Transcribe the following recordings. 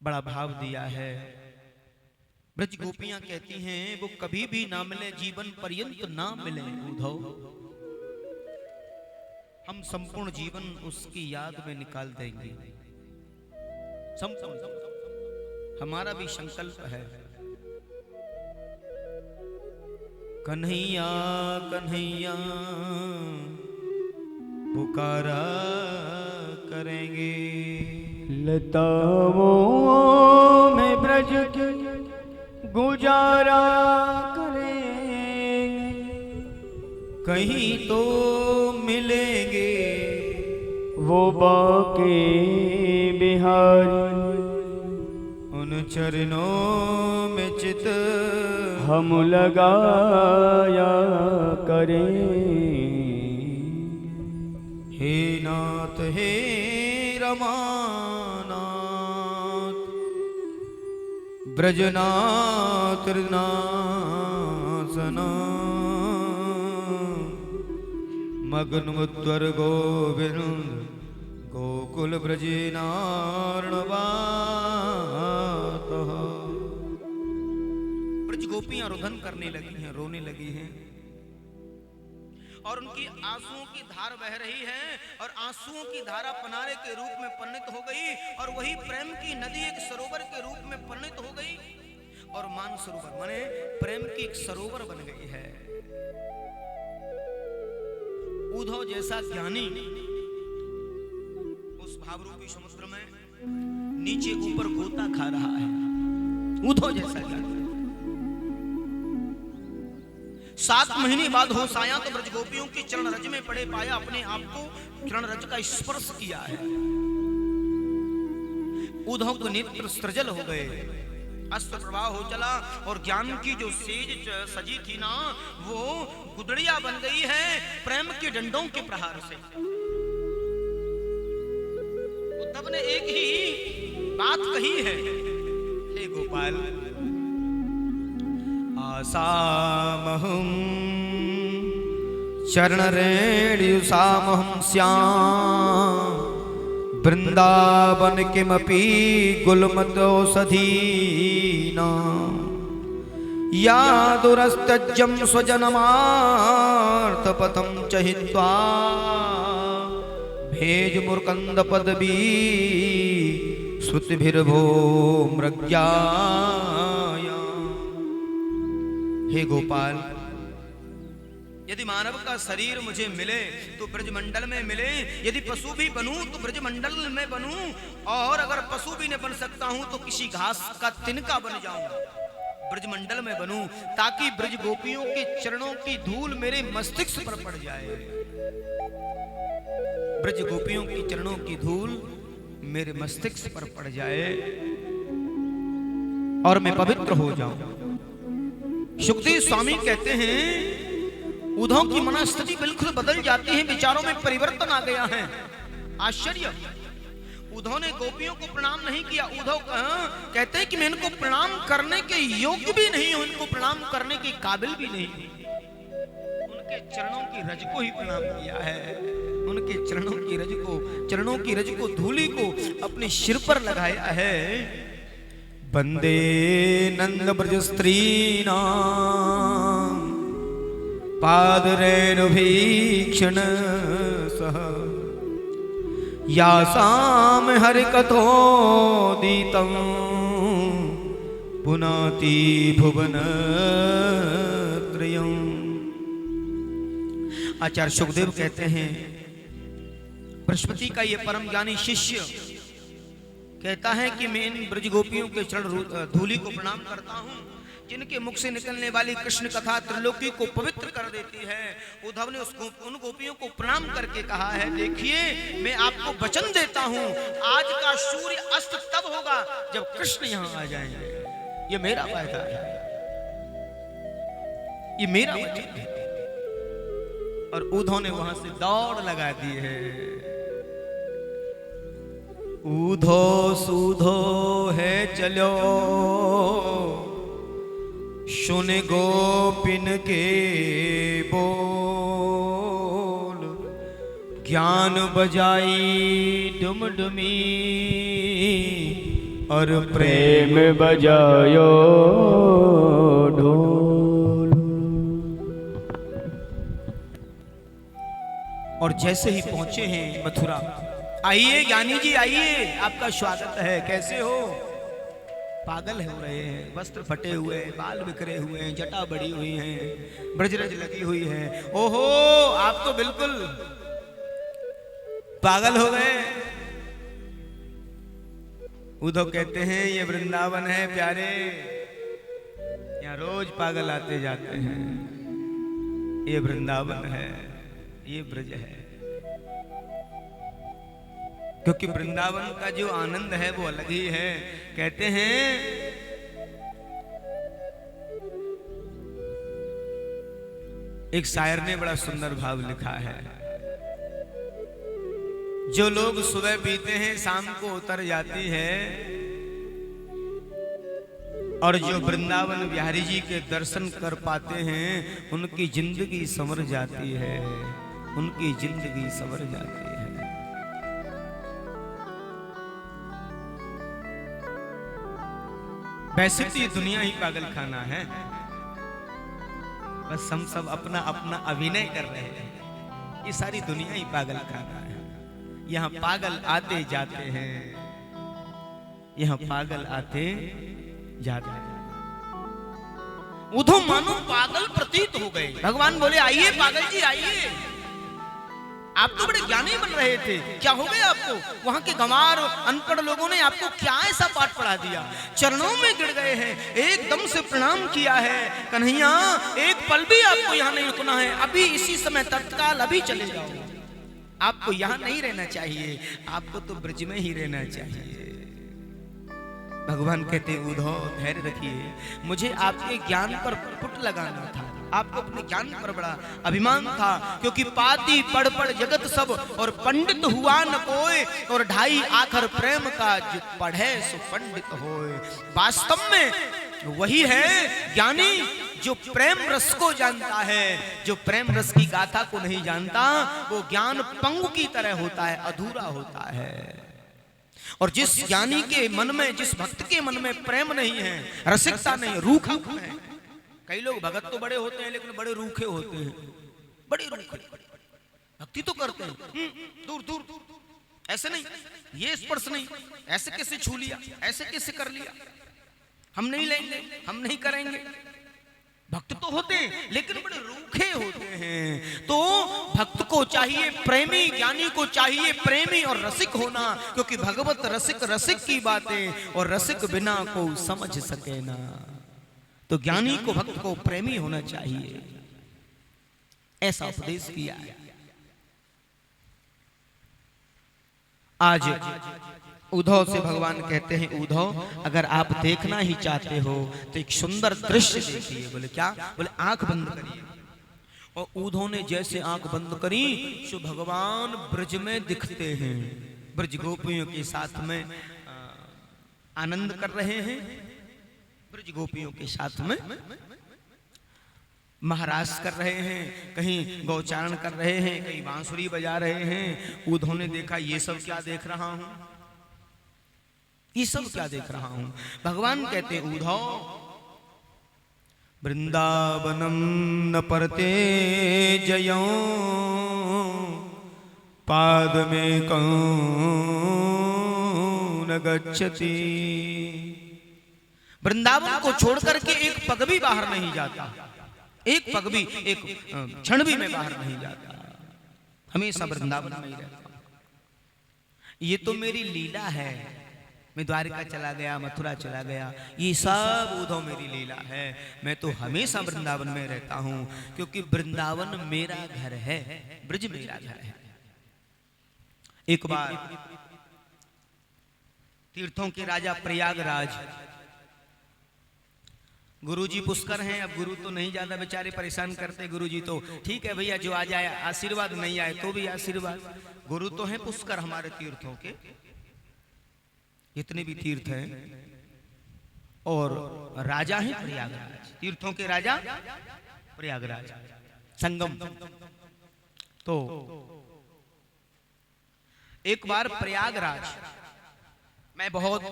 बड़ा भाव दिया है। ब्रज गोपियां कहती हैं वो कभी भी ना मिले, जीवन पर्यंत ना मिले उद्धव, हम संपूर्ण जीवन उसकी याद में निकाल देंगे। संपूर्ण हमारा भी संकल्प है। कन्हैया कन्हैया पुकारा करेंगे, लताओं में ब्रज की गुजारा करेंगे, कहीं तो मिलेंगे वो बाके बिहारी, उन चरणों में चित हम लगाया करें। हे नाथ हे रमानाथ, ब्रजनाथ नासना, मगन मुद्वर गोविंद गोकुल ब्रजनार्णवात। ब्रज गोपियां रुदन करने लगी हैं, रोने लगी हैं और उनकी आंसुओं की धार बह रही है और आंसुओं की धारा पनारे के रूप में परिणत हो गई और वही प्रेम की नदी एक सरोवर के रूप में परिणत हो गई और मान सरोवर माने प्रेम की एक सरोवर बन गई है। उद्धव जैसा ज्ञानी उस भावरूपी समुद्र में नीचे ऊपर गोता खा रहा है। उद्धव जैसा ज्ञानी 7 महीने बाद होश आया तो ब्रज गोपियों की चरण रज में पड़े पाया, अपने आप को चरण रज का स्पर्श किया है। उद्धव के नेत्र सृजल हो गए, अस्त्र प्रवाह हो चला और ज्ञान की जो सेज सजी थी ना वो गुदड़िया बन गई है प्रेम के डंडों के प्रहार से। उद्धव ने एक ही बात कही है, हे गोपाल आसामहं चरण रेणु सामहं श्याम, वृंदावन किमपि गुलमतौषधीनां, या दुरस्तज्यं स्वजनमार्तपथं च हित्वा, भेज मुर्कंद पदवी श्रुतिभिर्भो मृग्या। हे गोपाल, यदि मानव का शरीर मुझे मिले तो ब्रजमंडल में मिले, यदि पशु भी बनूं तो ब्रजमंडल में बनूं, और अगर पशु भी न बन सकता हूं तो किसी घास का तिनका बन जाऊं, ब्रजमंडल में बनूं, ताकि ब्रज गोपियों के चरणों की धूल मेरे मस्तिष्क पर पड़ जाए। ब्रज गोपियों की चरणों की धूल मेरे मस्तिष्क पर पड़ जाए और मैं पवित्र हो जाऊं। सुखदेव स्वामी कहते हैं उद्धव की मनस्थिति बिल्कुल बदल जाती है, विचारों में परिवर्तन आ गया है। आश्चर्य, उद्धव ने गोपियों को प्रणाम नहीं किया। उद्धव कहते हैं कि मैं इनको प्रणाम करने के योग्य भी नहीं हूं, इनको प्रणाम करने के काबिल भी नहीं, उनके चरणों की रज को ही प्रणाम किया है, उनके चरणों की रज को धूलि को अपने सिर पर लगाया है। वंदे नंद ब्रज स्त्रीणां पादरेणुभीक्षण सह, यासाम हरिकथोदितं पुनाति भुवन त्रयम्। आचार्य सुखदेव कहते हैं बृहस्पति का ये परम ज्ञानी शिष्य कहता है कि मैं इन ब्रज गोपियों के चरण धूलि को प्रणाम करता हूं, जिनके मुख से निकलने वाली कृष्ण कथा त्रिलोकी को पवित्र कर देती है। उद्धव ने उन गोपियों को प्रणाम करके कहा है, देखिए मैं आपको वचन देता हूं, आज का सूर्य अस्त तब होगा जब कृष्ण यहां आ जाएंगे। ये मेरा वायदा है, ये मेरा वचन है। और उद्धव ने वहां से दौड़ लगा दी है। ऊधो सूधो है चलो सुन गोपिन के बोल, ज्ञान बजाई डुमडुमी और प्रेम बजायो ढोल। और जैसे ही पहुंचे हैं मथुरा, आइए ज्ञानी जी आइए, आपका स्वागत है, कैसे हो? पागल हो रहे हैं, वस्त्र फटे हुए हैं, बाल बिखरे हुए हैं, जटा बड़ी हुई है, ब्रजरज लगी हुई है। ओहो, आप तो बिल्कुल पागल हो गए। उद्धव कहते हैं ये वृंदावन है प्यारे, यहाँ रोज पागल आते जाते हैं। ये वृंदावन है, ये ब्रज है, क्योंकि वृंदावन का जो आनंद है वो अलग ही है। कहते हैं एक शायर ने बड़ा सुंदर भाव लिखा है, जो लोग सुबह पीते हैं शाम को उतर जाती है, और जो वृंदावन बिहारी जी के दर्शन कर पाते हैं उनकी जिंदगी संवर जाती है, उनकी जिंदगी संवर जाती है। वैसे तो ये दुनिया ही पागल खाना है, बस हम सब अपना अपना अभिनय कर रहे हैं। ये सारी दुनिया ही पागल खाना है। यहाँ पागल आते जाते हैं, यहाँ पागल आते जाते हैं। उद्धव मानो पागल प्रतीत हो गए। भगवान बोले आइए पागल जी आइए, आप तो बड़े ज्ञानी बन रहे थे, क्या हो गया आपको? वहां के गंवार अनपढ़ लोगों ने आपको क्या ऐसा पाठ पढ़ा दिया? चरणों में गिर गए हैं, एकदम से प्रणाम किया है। कन्हैया एक पल भी आपको यहाँ नहीं रुकना है, अभी इसी समय तत्काल अभी चले जाओ। आपको यहाँ नहीं रहना चाहिए, आपको तो ब्रज में ही रहना चाहिए। भगवान कहते उद्धव धैर्य रखिए, मुझे आपके ज्ञान पर पुट लगाना था, आपको अपने ज्ञान पर बड़ा अभिमान था, क्योंकि पाती पढ़ पढ़ जगत सब और पंडित हुआ न कोई, और ढाई आखर प्रेम का जो पढ़े सो पंडित होए। वास्तव में वही है ज्ञानी जो प्रेम रस को जानता है। जो प्रेम रस की गाथा को नहीं जानता वो ज्ञान पंगु की तरह होता है, अधूरा होता है। और जिस ज्ञानी के मन में, जिस भक्त के मन में प्रेम नहीं है, रसिकता नहीं, रूखापन है। कई लोग भगत तो बड़े होते हैं लेकिन बड़े रूखे होते हैं, बड़े रूखे। भक्ति तो करते हैं दूर दूर, ऐसे नहीं, ये स्पर्श नहीं, ऐसे कैसे छू लिया, ऐसे कैसे कर लिया, हम नहीं लेंगे, हम नहीं करेंगे। भक्त तो होते हैं लेकिन बड़े रूखे होते हैं। तो भक्त को चाहिए प्रेमी, ज्ञानी को चाहिए प्रेमी और रसिक होना, क्योंकि भगवत रसिक रसिक की बातें, और रसिक बिना को समझ सके ना। तो ज्ञानी को, भक्त को प्रेमी होना चाहिए, ऐसा उपदेश किया है। आज उद्धव से भगवान कहते हैं उद्धव अगर आप देखना ही चाहते हो तो एक सुंदर दृश्य देखिए। बोले क्या? बोले आंख बंद करिए। और उद्धव ने जैसे आंख बंद करी तो भगवान ब्रज में दिखते हैं, ब्रज गोपियों के साथ में आनंद कर रहे हैं, ब्रज गोपियों के साथ में महाराज कर रहे हैं, कहीं गौचारण कर रहे हैं, कहीं बांसुरी बजा रहे हैं। उद्धव ने देखा ये सब क्या देख रहा हूं, ये सब क्या देख रहा हूं। भगवान कहते उद्धव वृंदावनम न परते जयो पाद में कौन गच्छति। वृंदावन को छोड़कर के एक पग भी बाहर नहीं जाता, एक पग भी, एक क्षण भी मैं बाहर नहीं जाता, हमेशा वृंदावन में ही रहता। ये तो मेरी लीला है, मैं द्वारिका चला गया, मथुरा चला गया, ये सब उद्धव मेरी लीला है। मैं तो हमेशा वृंदावन में रहता हूं, क्योंकि वृंदावन मेरा घर है, ब्रज मेरा घर है। एक बार तीर्थों के राजा प्रयागराज, गुरुजी पुष्कर हैं, अब गुरु तो नहीं ज्यादा बेचारे परेशान करते, गुरुजी तो ठीक है भैया जो आ जाए आशीर्वाद, नहीं आए तो भी आशीर्वाद। गुरु तो हैं पुष्कर हमारे तीर्थों के, जितने भी तीर्थ हैं, और राजा हैं प्रयागराज, तीर्थों के राजा प्रयागराज संगम। तो एक बार प्रयागराज मैं बहुत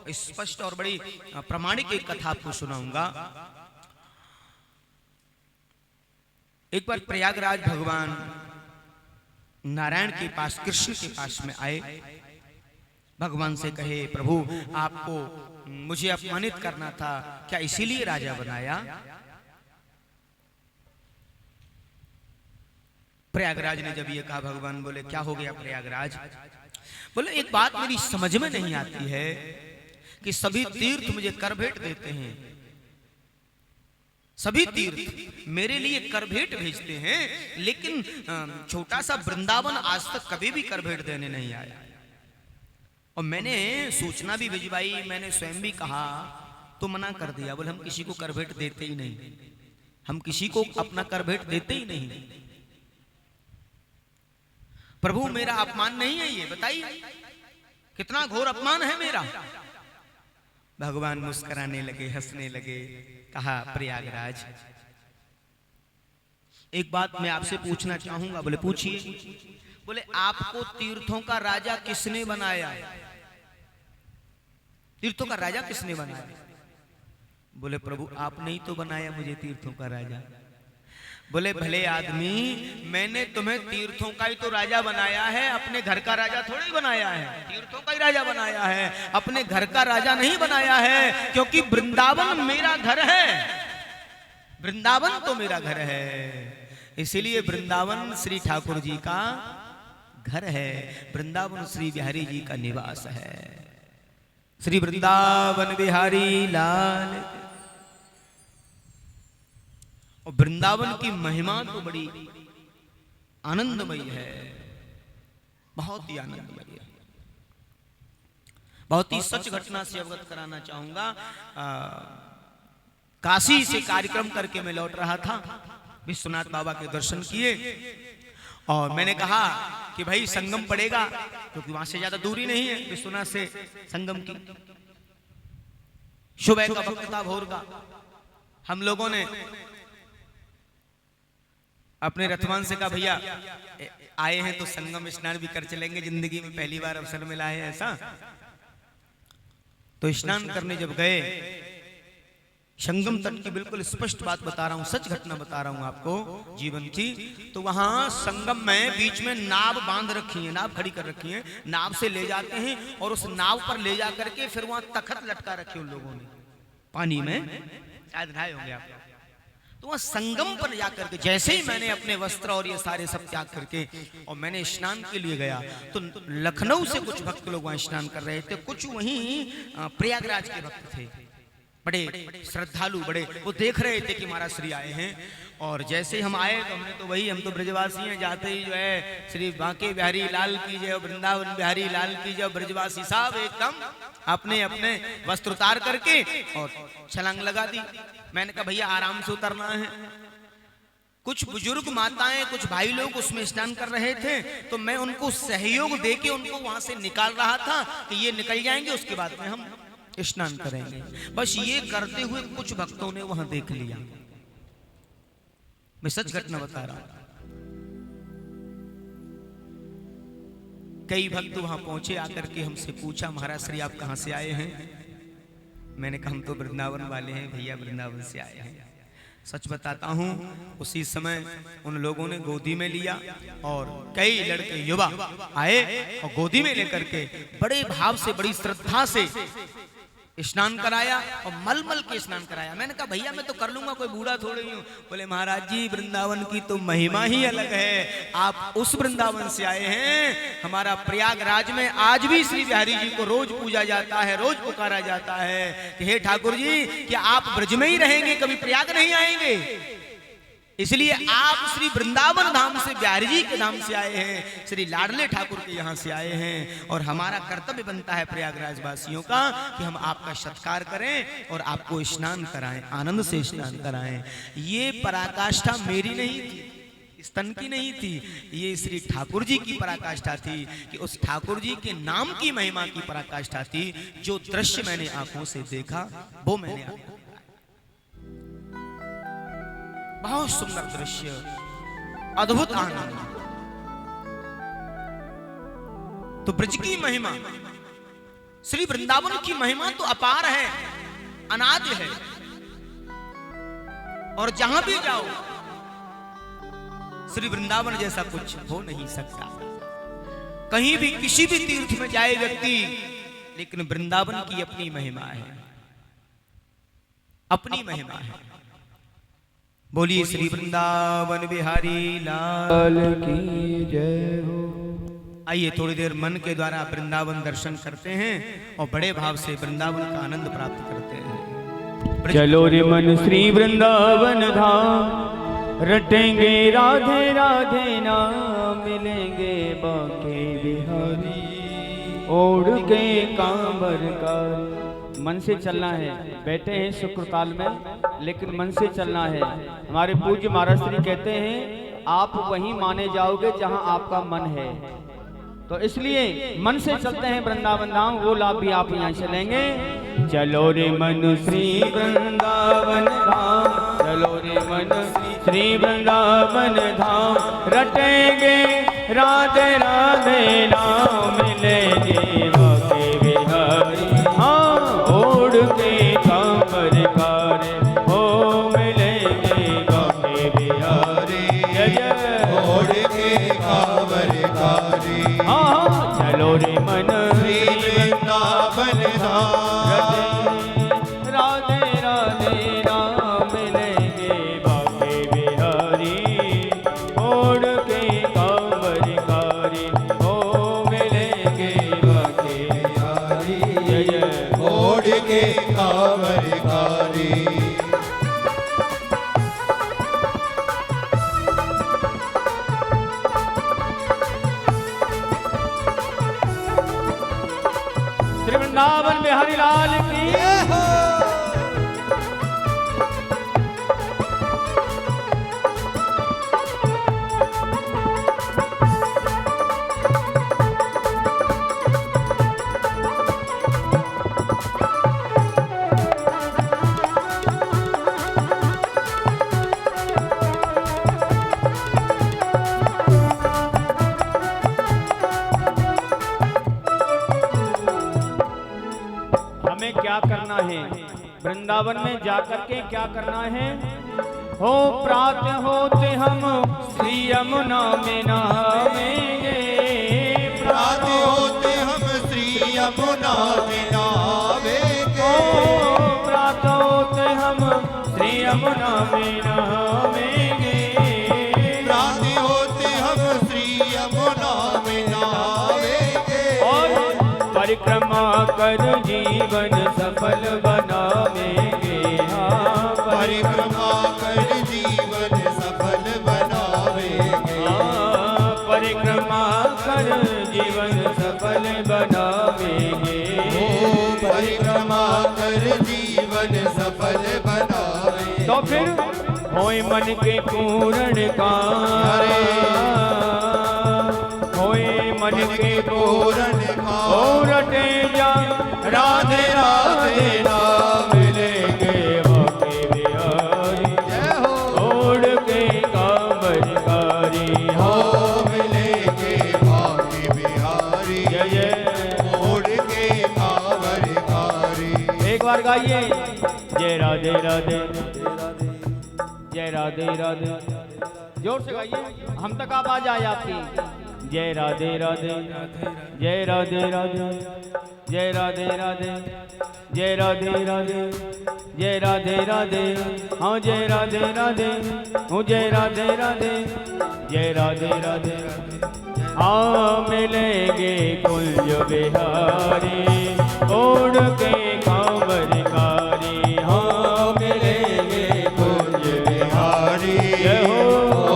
स्पष्ट और बड़ी प्रामाणिक एक कथा आपको सुनाऊंगा। एक बार प्रयागराज भगवान नारायण के पास, कृष्ण के पास में आए। भगवान से कहे, प्रभु आपको मुझे अपमानित करना था, क्या इसीलिए राजा बनाया? प्रयागराज ने जब ये कहा, भगवान बोले, क्या हो गया प्रयागराज? बोले, एक बात मेरी समझ में नहीं आती है कि सभी तीर्थ मुझे कर भेंट देते हैं, सभी तीर्थ मेरे लिए कर भेंट भेजते हैं, लेकिन छोटा सा वृंदावन आज तक कभी भी कर भेंट देने नहीं आया। और मैंने सूचना भी भिजवाई, मैंने स्वयं भी कहा तो मना कर दिया। बोले, हम किसी को कर भेंट देते ही नहीं, हम किसी को अपना कर भेंट देते ही नहीं। प्रभु मेरा अपमान नहीं है ये, बताइए कितना घोर अपमान है मेरा। भगवान मुस्कुराने लगे, हंसने लगे। कहा, प्रयागराज एक बात मैं आपसे पूछना चाहूंगा। बोले, पूछिए। बोले, आपको तीर्थों का राजा किसने बनाया? तीर्थों का राजा किसने बनाया? बोले, प्रभु आपने ही तो बनाया मुझे तीर्थों का राजा। बोले, भले आदमी, मैंने तुम्हें तीर्थों का ही तो राजा बनाया है, अपने घर का राजा थोड़ी बनाया है। तीर्थों का ही राजा बनाया है, अपने घर का राजा नहीं बनाया है, क्योंकि वृंदावन मेरा घर है, वृंदावन तो मेरा घर है। इसीलिए वृंदावन श्री ठाकुर जी का घर है, वृंदावन श्री बिहारी जी का निवास है। श्री वृंदावन बिहारी लाल। और वृंदावन की महिमा तो बड़ी आनंदमयी है, बहुत ही आनंदमयी है। बहुत ही सच घटना से अवगत कराना चाहूंगा। काशी से कार्यक्रम करके मैं लौट रहा था, विश्वनाथ बाबा के दर्शन किए, और मैंने कहा कि भाई संगम पड़ेगा, क्योंकि वहां से ज्यादा दूरी नहीं है विश्वनाथ से संगम की। सुबह का वक्त था, भोर का। हम लोगों ने अपने रथवान से कहा, भैया आए हैं तो संगम स्नान भी कर चलेंगे, जिंदगी में पहली बार अवसर मिला है ऐसा। तो स्नान करने जब गए, संगम तट की बिल्कुल स्पष्ट बात बता रहा हूं, सच घटना बता रहा हूं आपको जीवन की। तो वहां संगम में बीच में नाव बांध रखी है, नाव खड़ी कर रखी है, नाव से ले जाते हैं और उस नाव पर ले जा करके फिर वहां तखत लटका रखी उन लोगों ने पानी में, शायद नहाए होंगे आप। तो वहां संगम पर जाकर के जैसे ही मैंने अपने वस्त्र और ये सारे सब त्याग करके और मैंने स्नान के लिए गया, तो लखनऊ से कुछ भक्त लोग वहां स्नान कर रहे थे, कुछ वहीं प्रयागराज के भक्त थे, बड़े श्रद्धालु, बड़े वो देख रहे थे कि महाराज श्री आए हैं। और जैसे हम आए तो हमने तो वही, हम तो ब्रजवासी हैं, जाते ही जो है श्री बांके बिहारी लाल की जय, वृंदावन बिहारी लाल की जय, ब्रजवासी साहब एकदम अपने अपने वस्त्र उतार करके और छलांग लगा दी। मैंने कहा, भैया आराम से उतरना है। कुछ बुजुर्ग माताएं, कुछ भाई लोग उसमें स्नान कर रहे थे, तो मैं उनको सहयोग देके उनको वहां से निकाल रहा था कि ये निकल जाएंगे, उसके बाद में हम स्नान करेंगे। बस ये करते हुए कुछ भक्तों ने वहां देख लिया। मैं सच घटना बता रहा हूं। कई भक्त वहां पहुंचे, आकर के हमसे पूछा, महाराज श्री आप कहां से आए हैं? मैंने कहा, हम तो वृंदावन वाले हैं भैया, वृंदावन से आए हैं। सच बताता हूं, उसी समय उन लोगों ने गोदी में लिया और कई लड़के युवा आए और गोदी में लेकर के बड़े भाव से, बड़ी श्रद्धा से स्नान कराया और मलमल के स्नान कराया। मैंने कहा, भैया मैं तो कर लूंगा, कोई बूढ़ा थोड़ी हूं। बोले, महाराज जी वृंदावन की तो महिमा ही अलग है, आप उस वृंदावन से आए हैं। हमारा प्रयागराज में आज भी श्री बिहारी जी को रोज पूजा जाता है, रोज पुकारा जाता है कि हे ठाकुर जी, क्या आप ब्रज में ही रहेंगे, कभी प्रयाग नहीं आएंगे? इसलिए आप श्री वृंदावन धाम से, बिहारी जी के धाम से आए हैं, श्री लाडले ठाकुर के यहाँ से आए हैं। और हमारा कर्तव्य बनता है प्रयागराज वासियों का कि हम आपका सत्कार करें और आपको स्नान कराएं, आनंद से स्नान कराएं। ये पराकाष्ठा मेरी नहीं थी, स्तन की नहीं थी, ये श्री ठाकुर जी की पराकाष्ठा थी कि उस ठाकुर जी के नाम की महिमा की पराकाष्ठा थी। जो दृश्य मैंने आंखों से देखा वो मैंने, बहुत सुंदर दृश्य, अद्भुत आनंद। तो ब्रज की महिमा श्री वृंदावन की महिमा तो अपार है, अनादि है। और जहां भी जाओ श्री वृंदावन जैसा कुछ हो नहीं सकता। कहीं भी किसी भी तीर्थ में जाए व्यक्ति, लेकिन वृंदावन की अपनी महिमा है, अपनी महिमा है। बोलिए श्री वृंदावन बिहारी लाल की जय हो। आइए थोड़ी देर मन के द्वारा वृंदावन दर्शन करते हैं और बड़े भाव से वृंदावन का आनंद प्राप्त करते हैं। चलो रे मन श्री वृंदावन धाम, रटेंगे राधे राधे नाम, मिलेंगे बाके बिहारी, ओढ़ के कांवर का। मन से चलना है, बैठे हैं शुक्रताल में, लेकिन मन से चलना है। हमारे पूज्य महाराज श्री कहते हैं आप वहीं माने जाओगे जहां आपका मन है। तो इसलिए मन से चलते हैं वृंदावन धाम, वो लाभ भी आप यहाँ से लेंगे। चलो रे मन श्री वृंदावन धाम, चलो रे मन श्री वृंदावन धाम, रटेंगे राधे राधे नाम, मिलेंगे बाके बिहारी, हाँ ओढ़ के कांवर कारे, ओ मिलेंगे बाके बिहारी, जय जय ओढ़ के कांवर कारी। चलो रे मन श्री वृंदावन धाम, राधे राधे राम, मिलेंगे बाके बिहारी, ओढ़ के कांवर कारी, ओ मिलेंगे बाके बिहारी, जय जय ओढ़ के कांवर कारी। श्री वृंदावन बिहारी लाल की क्या करना है, वृंदावन में जाकर के क्या करना है। हो प्रातः होते हम श्री यमुना में नहावेंगे, प्रातः होते हम श्री यमुना में नहावेंगे, हो प्रातः होते हम श्री यमुना में नहावेंगे, प्रातः होते हम श्री यमुना में नहावेंगे, और परिक्रमा कर जीवन सफल बनावेंगे, हाँ परिक्रमा कर जीवन सफल बनावेंगे, हाँ परिक्रमा कर जीवन सफल बनावेंगे, ओ परिक्रमा कर जीवन सफल बनावेंगे। तो फिर होए मन के पूर्ण काम, होए मन के पूर्ण और रटे जा राधे राधे नाम, मिलेंगे बाके बिहारी, जय हो ओढ़ के कांवर कारी, हो मिलेंगे बाके बिहारी, जय जय ओढ़ के कांवर कारी। एक बार गाइए, जय राधे राधे, जय राधे राधे, जोर से गाइए, हम तक आवाज आए आपकी। जय राधे राधे, जय राधे राधे, जय राधे राधे, जय राधे राधे, जय राधे राधे, हाँ जय राधे राधे, हूँ जय राधे राधे, जय राधे राधे, हाँ मिलेंगे कुंज बिहारी, ओढ़ के कांवर कारी, हाँ मिलेंगे कुंज बिहारी, जय हो।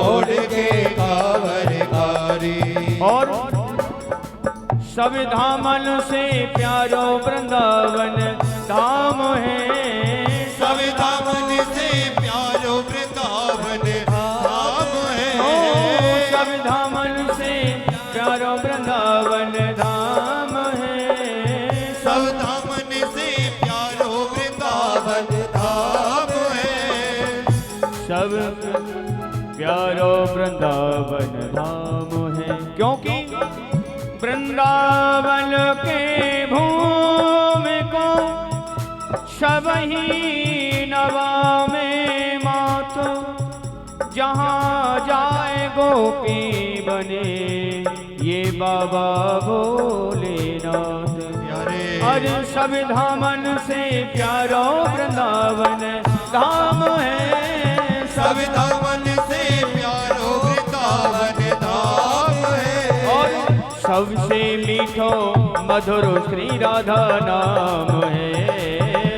ओढ़ के कांवर कारी। और सब धामन से प्यारो वृंदावन धाम है, सब धामन से प्यारो वृंदावन धाम है, ओ सब धामन से प्यारो वृंदावन धाम है, सब धामन से प्यारो वृंदावन धाम है, सब प्यारो वृंदावन धाम है, क्योंकि वृंदावन के भूमि सबही नवा में मात जहाँ जाए गोपी बने ये बाबा भोलेनाथ। अरे सब धामन से प्यारो वृंदावन धाम है, सब धामन से प्यारो वृंदावन धाम है। और सबसे मीठो मधुर श्री राधा नाम है,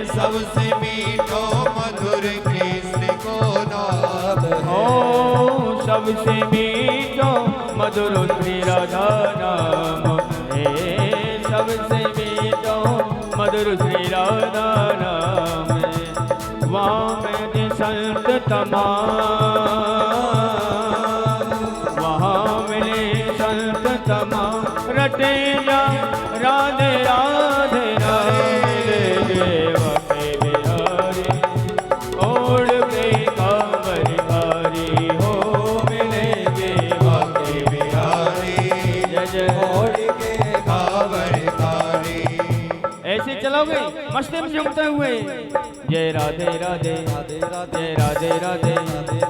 सबसे मीठो मधुर कृष्ण को नाम है। ओ सबसे मीठो मधुर श्री राधा नाम है, सबसे मीठो मधुर श्री राधा नाम है। वहाँ में संत तमाम, वहाँ मिले संत तमाम, रटे जा राधे राधे राधे देवके बिहारी, ओढ़ के कांवर कारी हो मिलेंगे बाके बिहारी, जय जय। ओढ़ के कांवर कारी। ऐसे चलोगे मस्ती में झूमते हुए, जय राधे राधे जय राधे राधे,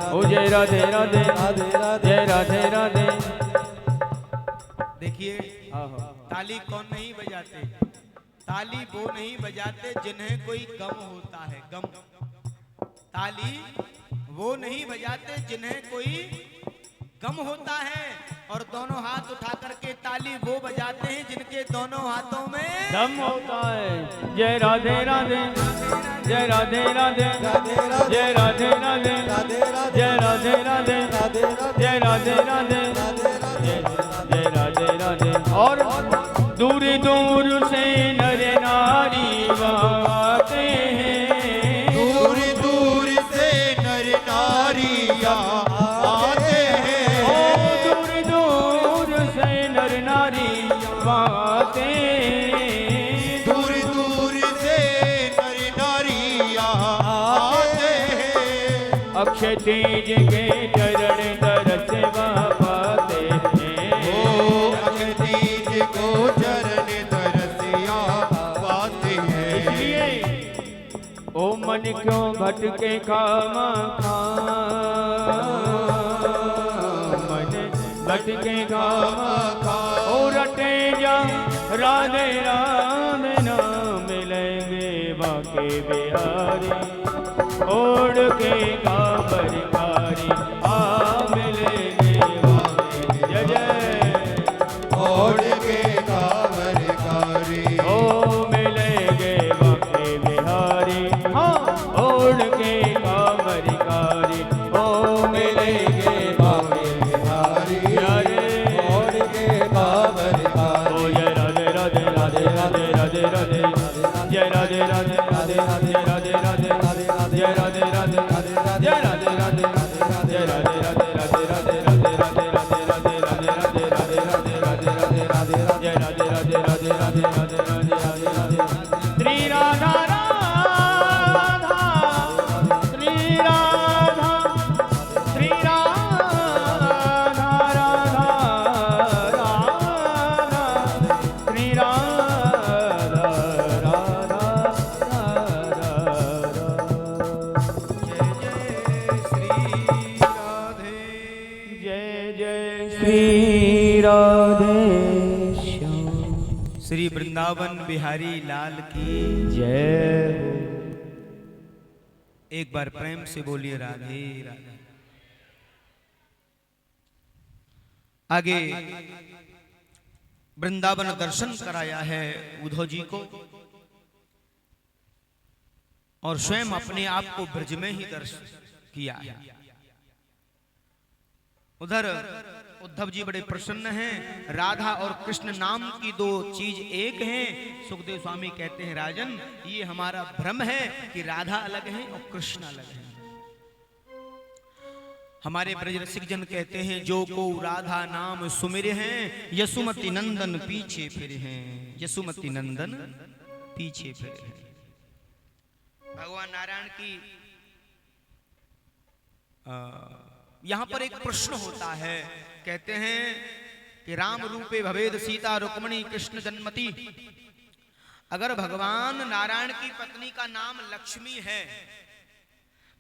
ओ जय राधे राधे जय राधे राधे। देखिए ताली कौन नहीं बजाते, ताली वो नहीं बजाते जिन्हें कोई गम होता है, गम। ताली वो नहीं बजाते जिन्हें कोई गम होता है, और दोनों हाथ उठा करके ताली वो बजाते हैं जिनके दोनों हाथों में दम होता है। जय राधे राधे जय राधे राधे जय राधे राधे जय राधे राधे जय राधे राधे जय राधे राधे। और दूर दूर से नर नारी आते हैं, दूर दूर से नर नारियाँ आते हैं। ओ दूर दूर से नर नारी आते हैं, दूर दूर से नर नारियाँ आते हैं। अक्षय तेज के चरण तरस पाते हैं, ओ अक्षय तीज को चरण तरसिया पाते हैं। इसलिए ओ मन क्यों भटके खामा खा, मन भटके खामा खा, ओ रटे जा राधे राधे नाम मिलेंगे बाके बिहारी, ओढ़ के कांवर कारी आ मिलेंगे बाके। जय जय। ओढ़ के कांवर कारी, ओ मिलेंगे बाके बिहारी, हाँ ओढ़ के कांवर कारी, ओ मिलेंगे बाके बिहारी, बिहारी। ओढ़ के कांवर कारी। ओ जय राधे राधे राधे राधे राधे राधे जय राधे राधे राधे राधे राधे राधे जय राधे राधे जय राधे राधे जय राधे राधे राधे राधे राधे राधे राधे राधे राधे राधे राधे राधे राधे राधे राधे जय राधे राधे राधे राधे राधे राधे राधे राधे। श्री राधा राधा श्री राधा श्री राधा राधा राधा श्री राधा राधा जय जय श्री राधे श्याम। श्री वृंदावन बिहारी लाल की जय हो। एक बार प्रेम से बोलिए राधे राधे। आगे वृंदावन दर्शन कराया है उद्धव जी को, और स्वयं अपने आप को ब्रज में ही दर्शन किया है। उधर उद्धव जी बड़े प्रसन्न हैं। राधा और कृष्ण नाम की दो चीज एक हैं। सुखदेव स्वामी कहते हैं राजन, ये हमारा भ्रम है कि राधा अलग है और कृष्ण अलग है। हमारे ब्रज रसिक जन कहते हैं, जो को राधा नाम सुमिर हैं, यशुमति नंदन पीछे फिर हैं। यशुमति नंदन पीछे फिर हैं। भगवान नारायण की यहां पर एक प्रश्न होता है। कहते हैं कि राम रूपे भवेद सीता रुक्मणी कृष्ण जन्मति, अगर भगवान नारायण की पत्नी का नाम लक्ष्मी है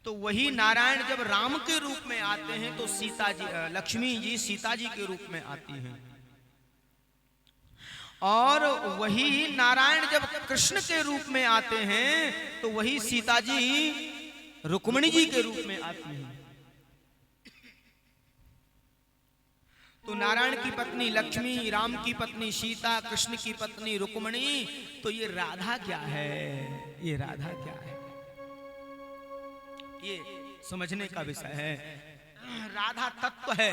तो वही नारायण जब राम के रूप में आते हैं तो सीता जी, लक्ष्मी जी सीता जी के रूप में आती हैं, और वही नारायण जब कृष्ण के रूप में आते हैं तो वही सीता जी रुक्मिणी जी के रूप में आती हैं। तो नारायण की पत्नी लक्ष्मी, राम की पत्नी सीता, कृष्ण की पत्नी रुक्मिणी, तो ये राधा क्या है, ये राधा क्या है, ये समझने का विषय है। राधा तत्व है।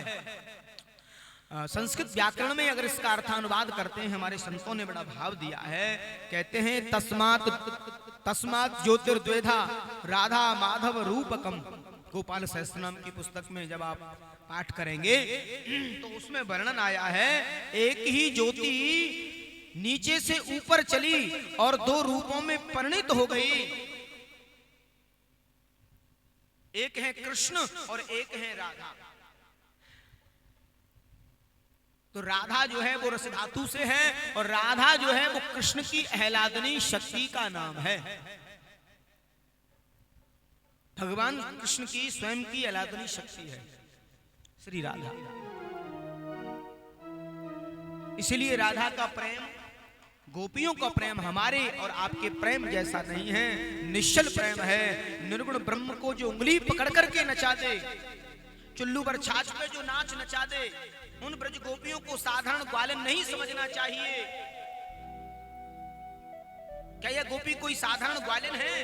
संस्कृत व्याकरण में अगर इसका अर्थानुवाद करते हैं, हमारे संतों ने बड़ा भाव दिया है। कहते हैं तस्मात् ज्योतिर्द्वेधा राधा माधव रूपकम। गोपाल सहस्त्रनाम की पुस्तक में जब आप पाठ करेंगे तो उसमें वर्णन आया है, एक ही ज्योति नीचे से ऊपर चली और दो रूपों में परिणित हो गई। एक है कृष्ण और एक है राधा। तो राधा जो है वो रस धातु से है और राधा जो है वो कृष्ण की आह्लादनी शक्ति का नाम है। भगवान कृष्ण की स्वयं की आह्लादनी शक्ति है श्री राधा। इसलिए राधा का प्रेम, गोपियों का प्रेम हमारे और आपके प्रेम जैसा नहीं है, निश्चल प्रेम है। निर्गुण ब्रह्म को जो उंगली पकड़ करके नचा दे, चुल्लू पर छाछ पे जो नाच नचा दे, उन ब्रज गोपियों को साधारण ग्वालन नहीं समझना चाहिए। क्या यह गोपी कोई साधारण ग्वालन है?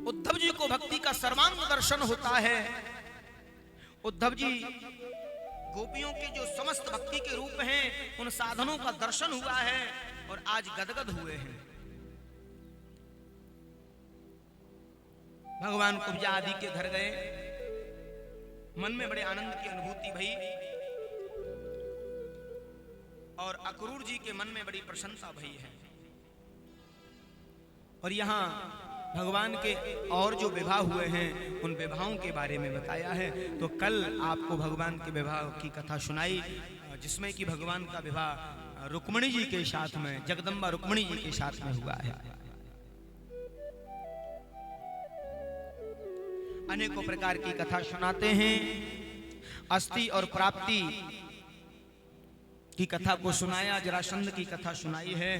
उद्धव जी को भक्ति का सर्वांग दर्शन होता है। उद्धव जी गोपियों के जो समस्त भक्ति के रूप हैं, उन साधनों का दर्शन हुआ है और आज गदगद हुए हैं। भगवान कुब्जा आदि के घर गए, मन में बड़े आनंद की अनुभूति भई और अक्रूर जी के मन में बड़ी प्रसन्नता भई है। और यहाँ भगवान के और जो विवाह हुए हैं उन विवाहों के बारे में बताया है। तो कल आपको भगवान के विवाह की कथा सुनाई, जिसमें कि भगवान का विवाह रुक्मिणी जी के साथ में, जगदम्बा रुक्मिणी जी के साथ में हुआ है। अनेकों प्रकार की कथा सुनाते हैं। अस्थि और प्राप्ति की कथा को सुनाया, जरासंध की कथा सुनाई है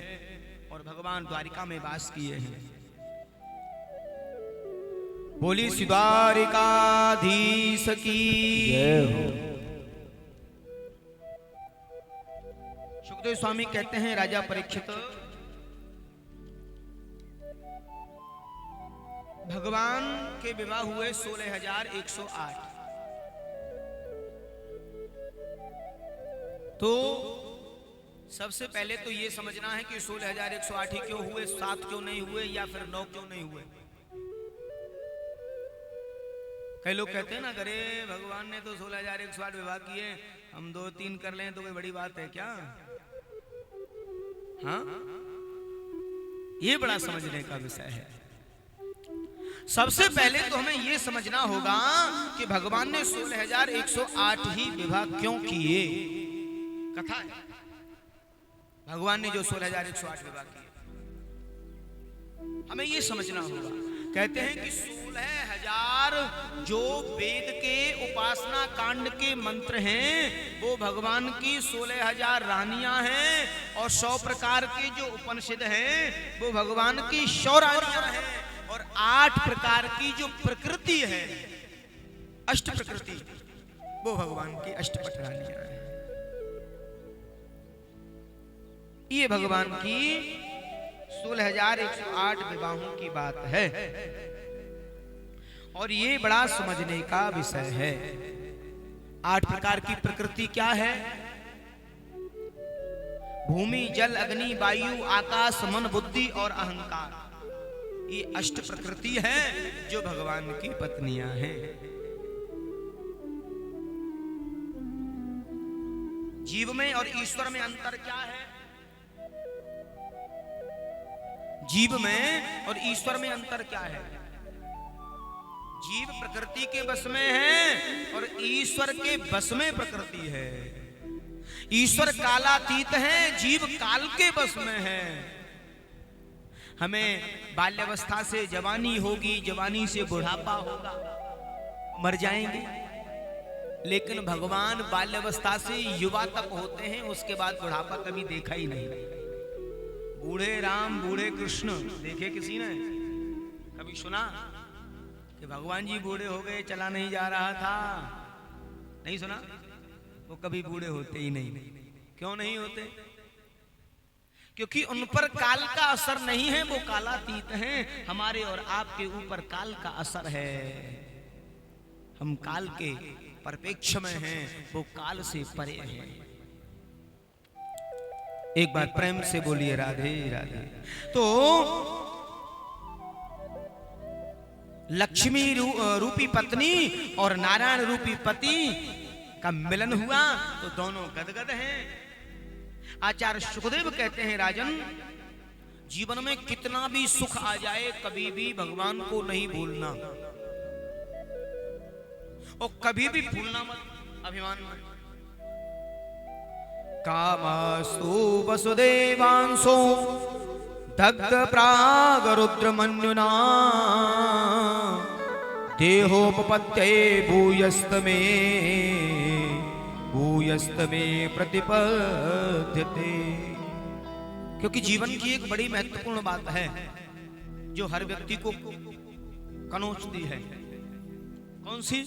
और भगवान द्वारिका में वास किए हैं। बोली श्री द्वारिकाधीश की जय हो। सुखदेव स्वामी कहते हैं, राजा परीक्षित, भगवान के विवाह हुए 16,108। तो सबसे पहले तो ये समझना है कि 16,108 ही क्यों हुए, 7 क्यों नहीं हुए या फिर 9 क्यों नहीं हुए। कई लोग कहते हैं ना, अरे भगवान ने तो 16,108 विवाह किए, हम 2-3 कर लें तो कोई बड़ी बात है क्या? हाँ, ये बड़ा समझने का विषय है। सबसे पहले तो हमें ये समझना होगा कि भगवान ने 16,108 ही विवाह क्यों किए। कथा है, भगवान ने जो 16,108 विवाह किए, हमें ये समझना होगा। कहते हैं कि 16,000 जो वेद के उपासना कांड के मंत्र हैं वो भगवान की 16,000 रानियां हैं, और 100 प्रकार के जो उपनिषद हैं वो भगवान की 100 रानियां हैं, और 8 प्रकार की जो प्रकृति है, अष्ट प्रकृति, वो भगवान की अष्टपट रानियां हैं। ये भगवान की 16,108 विवाहों की बात है और ये बड़ा समझने का विषय है। 8 प्रकार की प्रकृति क्या है? भूमि, जल, अग्नि, वायु, आकाश, मन, बुद्धि और अहंकार। ये अष्ट प्रकृति है जो भगवान की पत्नियां हैं। जीव में और ईश्वर में अंतर क्या है? जीव में और ईश्वर में अंतर क्या है? जीव प्रकृति के बस में है और ईश्वर के बस में प्रकृति है। ईश्वर कालातीत है, जीव काल के बस में है। हमें बाल्यावस्था से जवानी होगी, जवानी से बुढ़ापा होगा, मर जाएंगे। लेकिन भगवान बाल्यावस्था से युवा तक होते हैं, उसके बाद बुढ़ापा कभी देखा ही नहीं। बूढ़े राम बूढ़े कृष्ण देखे किसी ने? कभी सुना कि भगवान जी बूढ़े हो गए, चला नहीं जा रहा था? नहीं सुना। वो कभी बूढ़े होते ही नहीं। क्यों नहीं होते? क्योंकि उन पर काल का असर नहीं है, वो कालातीत हैं। हमारे और आपके ऊपर काल का असर है। हम काल के परिप्रेक्ष्य में हैं, वो काल से परे हैं। एक बार प्रेम से बोलिए राधे राधे। तो लक्ष्मी रूपी पत्नी और नारायण रूपी पति का मिलन हुआ तो दोनों गदगद हैं। आचार्य सुखदेव कहते हैं, राजन, जीवन में कितना भी सुख आ जाए, कभी भी भगवान को नहीं भूलना, और कभी भी भूलना मत अभिमान में। कामास्तु वसुदेवांसो दग्ध प्राग रुद्रमन्युना देहोपपत्ते भूयस्तमे प्रतिपद्यते। क्योंकि जीवन की एक बड़ी महत्वपूर्ण बात है जो हर व्यक्ति को कनोचती है। कौन सी?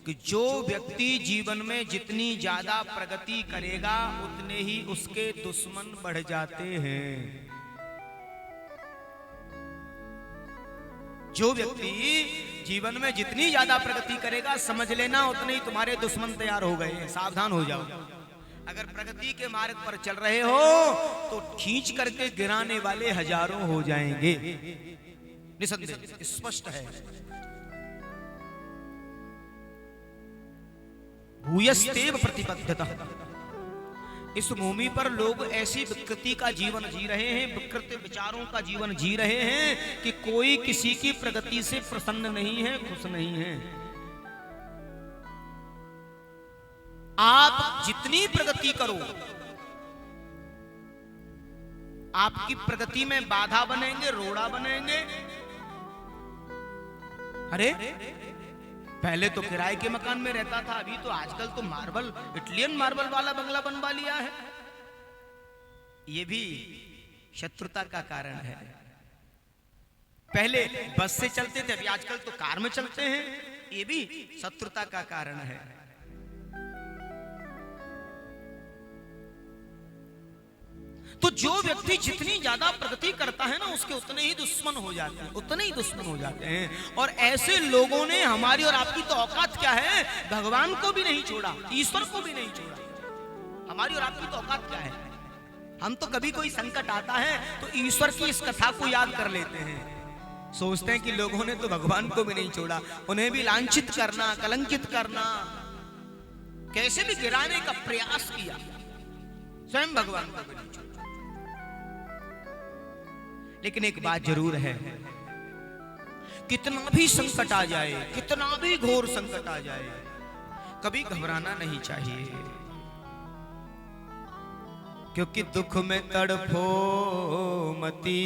कि जो व्यक्ति जीवन में जितनी ज्यादा प्रगति करेगा उतने ही उसके दुश्मन बढ़ जाते हैं। जो व्यक्ति जीवन में जितनी ज्यादा प्रगति करेगा, समझ लेना उतने ही तुम्हारे दुश्मन तैयार हो गए। सावधान हो जाओ। अगर प्रगति के मार्ग पर चल रहे हो तो खींच करके गिराने वाले हजारों हो जाएंगे। निसंदेह स्पष्ट है। भूयस्तेव प्रतिबद्धता। इस भूमि पर लोग ऐसी विकृति का जीवन जी रहे हैं, विकृत विचारों का जीवन जी रहे हैं कि कोई किसी की प्रगति से प्रसन्न नहीं है, खुश नहीं है। आप जितनी प्रगति करो, आपकी प्रगति में बाधा बनेंगे, रोड़ा बनेंगे। अरे पहले तो किराए के मकान में रहता था, अभी तो आजकल तो मार्बल, इटालियन मार्बल वाला बंगला बनवा लिया है। ये भी शत्रुता का कारण है। पहले बस से चलते थे, अभी आजकल तो कार में चलते हैं। ये भी शत्रुता का कारण है। तो जो व्यक्ति जितनी ज्यादा प्रगति करता है ना, उसके उतने ही दुश्मन हो जाते हैं, उतने ही दुश्मन हो जाते हैं। और ऐसे लोगों ने हमारी और आपकी तो औकात क्या है, भगवान को भी नहीं छोड़ा, ईश्वर को भी नहीं छोड़ा। हमारी और आपकी तो औकात क्या है, हम तो कभी कोई संकट आता है तो ईश्वर की इस कथा को याद कर लेते हैं। सोचते हैं कि लोगों ने तो भगवान को भी नहीं छोड़ा, उन्हें भी लांछित करना, कलंकित करना, कैसे भी गिराने का प्रयास किया, स्वयं भगवान को भी नहीं छोड़ा। लेकिन एक बात जरूर है, कितना भी संकट आ जाए, कितना भी घोर संकट आ जाए, कभी घबराना नहीं चाहिए। क्योंकि दुख में तड़फो मती,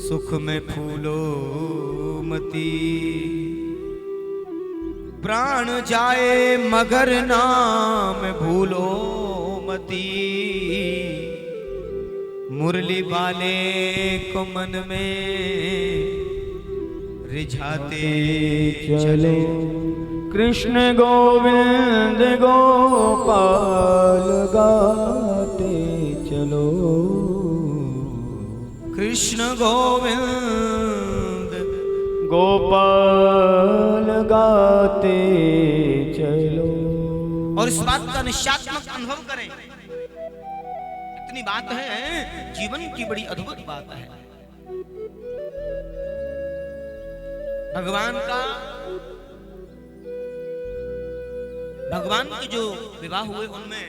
सुख में फूलो मती। प्राण जाए मगर नाम भूलो मती। मुरली वाले को मन में रिझाते चलो। कृष्ण गोविंद गोपाल गाते चलो। कृष्ण गोविंद गोपाल गाते चलो। और इस बात का निश्चयात्मक अनुभव करें। इतनी बात है, जीवन की बड़ी अद्भुत बात है। भगवान के जो विवाह हुए उनमें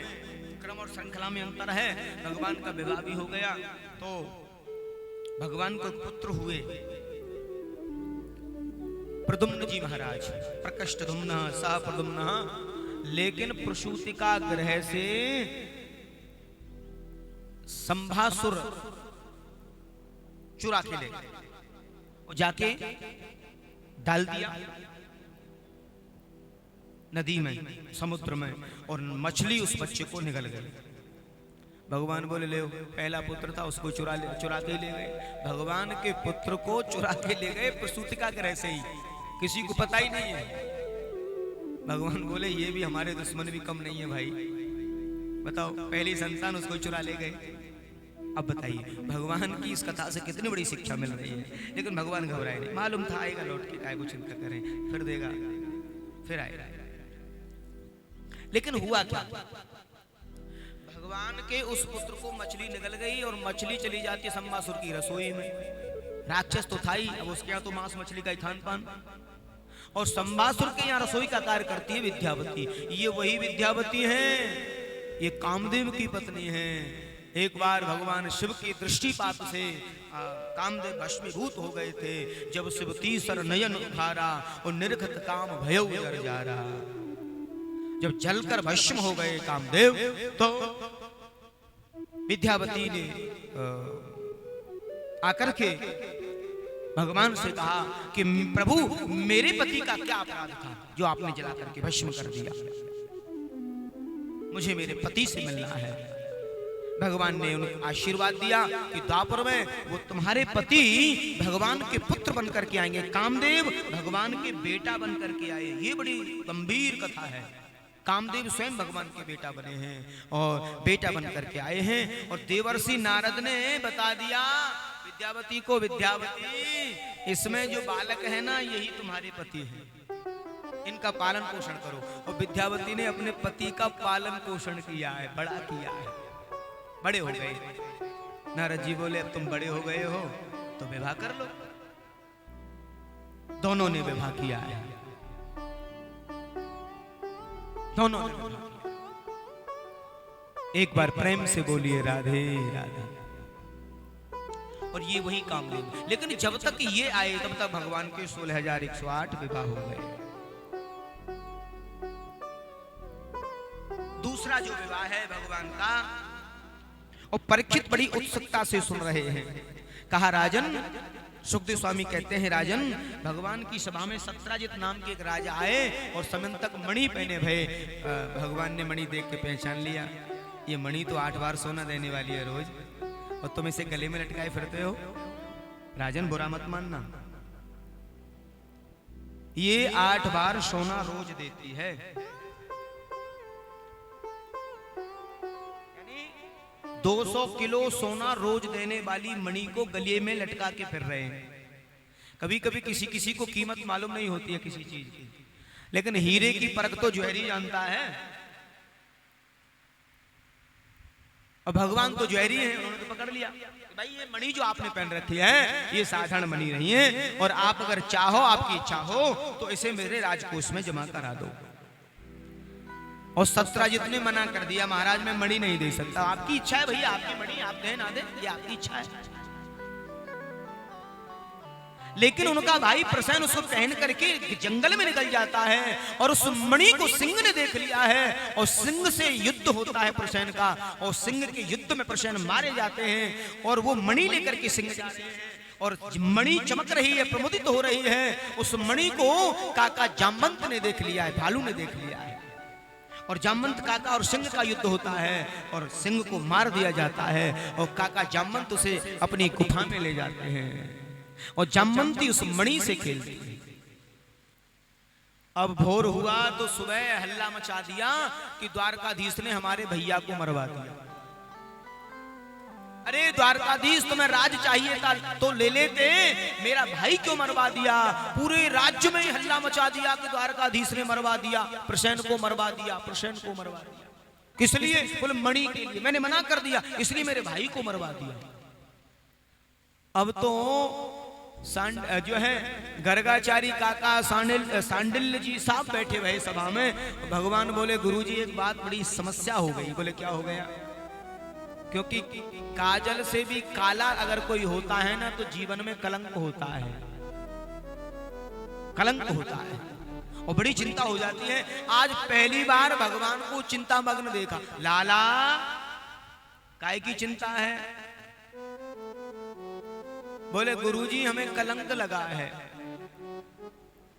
क्रम और श्रृंखला में अंतर है। भगवान का विवाह भी हो गया तो भगवान को पुत्र हुए प्रद्युम्न जी महाराज, प्रकष्टधुम्न सा प्रद्युम्न। लेकिन प्रसूति का ग्रह से संभासुर चुरा के ले गए और जाके डाल दिया नदी में, समुद्र में, और मछली उस बच्चे को निगल गई। भगवान बोले ले, पहला पुत्र था उसको चुरा के ले गए। भगवान के पुत्र को चुरा के ले गए प्रसूतिका के रह से ही, किसी को पता ही नहीं है। भगवान बोले ये भी हमारे दुश्मन भी कम नहीं है भाई, बताओ पहली संतान उसको चुरा ले गए। अब बताइए भगवान की इस कथा से कितनी बड़ी शिक्षा मिल रही है। लेकिन भगवान घबराए नहीं, मालूम था आएगा लौट के, काय को चिंता करें, फिर देगा, फिर आएगा। लेकिन हुआ क्या, भगवान के उस पुत्र को मछली निगल गई और मछली चली जाती है संभासुर की रसोई में। राक्षस तो था ही, अब उसके यहाँ तो मांस मछली का ही खान पान। और संभासुर के यहाँ रसोई का कार्य करती है विद्यावती। ये वही विद्यावती है, ये कामदेव की पत्नी है। एक बार भगवान शिव की दृष्टिपात से कामदेव भस्मीभूत हो गए थे। जब शिव तीसर नयन उठारा और निर्घत काम भयउ जर जारा, जब जलकर भस्म हो गए कामदेव, तो विद्यावती ने आकर के भगवान से कहा कि प्रभु मेरे पति का क्या अपराध था जो आपने जला करके भस्म कर दिया, मुझे मेरे पति से मिलना है। भगवान ने उन्हें आशीर्वाद दिया कि द्वापर में वो तुम्हारे पति भगवान के पुत्र बनकर के आएंगे, कामदेव भगवान के बेटा बनकर के आए। ये बड़ी गंभीर कथा है। कामदेव स्वयं भगवान के बेटा बने हैं और बेटा बनकर के आए हैं। और देवर्षि नारद ने बता दिया विद्यावती को, विद्यावती इसमें जो बालक है ना यही तुम्हारे पति हैं, इनका पालन पोषण करो। और विद्यावती ने अपने पति का पालन पोषण किया है, बड़ा किया है, बड़े हो गए। नारद जी बोले अब तुम बड़े हो गए हो तो विवाह कर लो। दोनों ने विवाह किया है, दोनों ने विवाह किया। एक बार प्रेम से बोलिए राधे राधे। और ये वही कामदेव। लेकिन जब तक ये आए तब तक भगवान के 16,108 विवाह हो गए। दूसरा जो विवाह है भगवान का, और परीक्षित बड़ी उत्सुकता से सुन रहे हैं। कहा राजन, सुखदेव स्वामी कहते हैं राजन, भगवान की सभा में सत्राजित नाम के एक राजा आए और समंतक मणि पहने भये। भगवान ने मणि देख के पहचान लिया, ये मणि तो 8 बार सोना देने वाली है रोज, और तुम इसे गले में लटकाए फिरते हो। राजन बुरा मत मानना, ये 8 बार सोना रोज देती है। 200 किलो सोना रोज देने वाली मणि को गले में लटका के फिर रहे हैं। कभी कभी किसी किसी को कीमत मालूम नहीं होती है किसी चीज की, लेकिन हीरे की परख तो ज्वेलरी जानता है। और भगवान तो ज्वेलरी है, उन्होंने तो पकड़ लिया कि भाई ये मणि जो आपने पहन रखी है ये साधारण मणि नहीं है, और आप अगर चाहो, आपकी इच्छा हो तो इसे मेरे राजकोष में जमा करा दो। और सत्राजित ने मना कर दिया, महाराज मैं मणि नहीं दे सकता। आपकी इच्छा है भैया, आपकी मणि आप दे ना दे, ये आपकी इच्छा है। लेकिन उनका भाई प्रसेन उसको पहन करके जंगल में निकल जाता है और उस मणि को सिंह ने देख लिया है और सिंह से युद्ध होता है प्रसेन का, और सिंह के युद्ध में प्रसेन मारे जाते हैं। और वो मणि लेकर के सिंह जाते हैं और मणि चमक रही है, प्रमुदित हो रही है। उस मणि को काका जामवंत ने देख लिया है, भालू ने देख लिया है, और जामवंत काका और सिंह का युद्ध होता है और सिंह को मार दिया जाता है। और काका जामवंत उसे अपनी गुफा में ले जाते हैं और जामवंती उस मणि से खेलती है। अब भोर हुआ तो सुबह हल्ला मचा दिया कि द्वारकाधीश ने हमारे भैया को मरवा दिया। अरे द्वारकाधीश तुम्हें राज चाहिए था तो ले लेते, मेरा भाई क्यों मरवा दिया। पूरे राज्य में हल्ला मचा दिया कि द्वारकाधीश ने मरवा दिया, प्रसेन को मरवा दिया, प्रसेन को मरवा दिया। किस लिए? बोले मणि के लिए। मैंने मना कर दिया इसलिए मेरे भाई को मरवा दिया। अब तो जो है गर्गाचारी काका सांडिल्य जी साहब बैठे हुए सभा में। भगवान बोले गुरुजी एक बात बड़ी समस्या हो गई। बोले क्या हो गया? क्योंकि काजल से भी काला अगर कोई होता है ना तो जीवन में कलंक होता है, कलंक होता है और बड़ी चिंता हो जाती है। आज पहली बार भगवान को चिंता मग्न देखा। लाला काय की चिंता है? बोले गुरुजी हमें कलंक लगा है।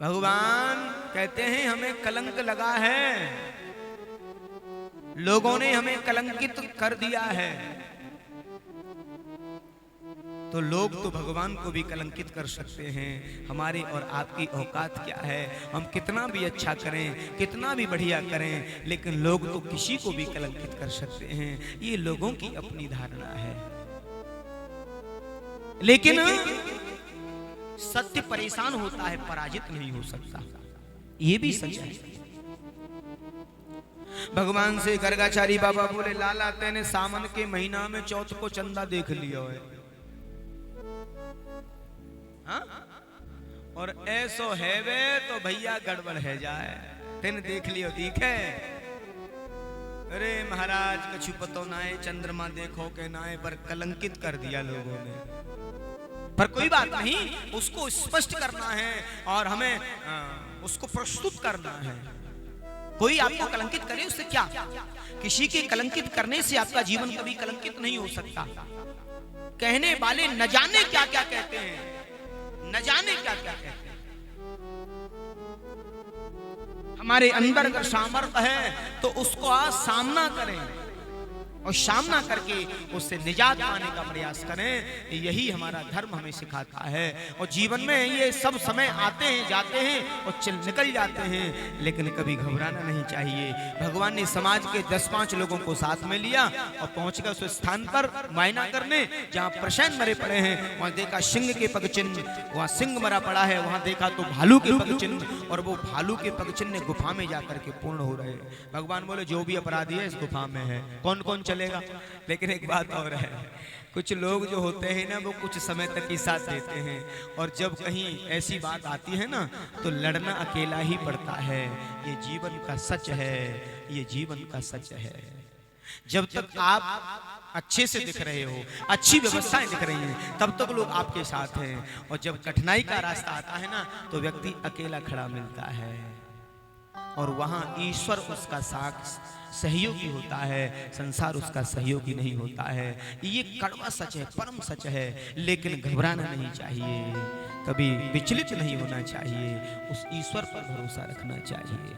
भगवान कहते हैं हमें कलंक लगा है, लोगों ने हमें कलंकित कर दिया है। तो लोग तो भगवान को भी कलंकित कर सकते हैं, हमारी और आपकी औकात क्या है? हम कितना भी अच्छा करें, कितना भी बढ़िया करें, लेकिन लोग तो किसी को भी कलंकित कर सकते हैं। ये लोगों की अपनी धारणा है। लेकिन सत्य परेशान होता है, पराजित नहीं हो सकता, ये भी सच है। भगवान से गर्गाचारी बाबा बोले लाला तेने सावन के महीना में चौथ को चंदा देख लिया है, हाँ? और ऐसो है वे तो भैया गड़बड़ है जाए, तेने देख लियो ठीक है। अरे महाराज कछु पतो नाए, चंद्रमा देखो के नाए, पर कलंकित कर दिया लोगों ने। पर कोई बात नहीं, उसको स्पष्ट करना है और हमें उसको प्रस्तुत करना है। कोई आपको कलंकित करे उससे क्या? किसी के कलंकित करने से आपका जीवन कभी कलंकित नहीं हो सकता। कहने वाले न जाने क्या क्या कहते हैं, न जाने क्या क्या कहते हैं। हमारे अंदर अगर सामर्थ्य है तो उसको आज सामना करें और सामना करके उससे निजात पाने का प्रयास करें। यही हमारा धर्म हमें सिखाता है। और जीवन में ये सब समय आते हैं जाते हैं और निकल जाते हैं, लेकिन कभी घबराना नहीं चाहिए। भगवान ने समाज के 10-5 लोगों को साथ में लिया और पहुंच गए उस स्थान पर मायना करने जहां प्रशैन मरे पड़े हैं। वहां देखा सिंह के पग चिन्ह, वहां सिंह मरा पड़ा है। वहां देखा तो भालू के पग चिन्ह, और वो भालू के पग चिन्ह गुफा में जाकर के पूर्ण हो रहे। भगवान बोले जो भी अपराधी है इस गुफा में है, कौन कौन चलेगा? लेकिन एक बात और है, कुछ लोग जो होते हैं ना वो कुछ समय तक ही साथ देते हैं, और जब कहीं ऐसी बात आती है ना तो लड़ना अकेला ही पड़ता है। ये जीवन का सच है, ये जीवन का सच है। जब तक आप अच्छे से दिख रहे हो, अच्छी व्यवस्थाएं दिख रही हैं, तब तक लोग आपके साथ हैं। और जब कठिनाई का रास्ता आता है ना तो व्यक्ति अकेला खड़ा मिलता है, और वहां ईश्वर उसका साथ सहयोगी होता है, संसार उसका सहयोगी नहीं होता है। ये कड़वा सच है, परम सच है। लेकिन घबराना नहीं चाहिए, कभी विचलित नहीं होना चाहिए, उस ईश्वर पर भरोसा रखना चाहिए।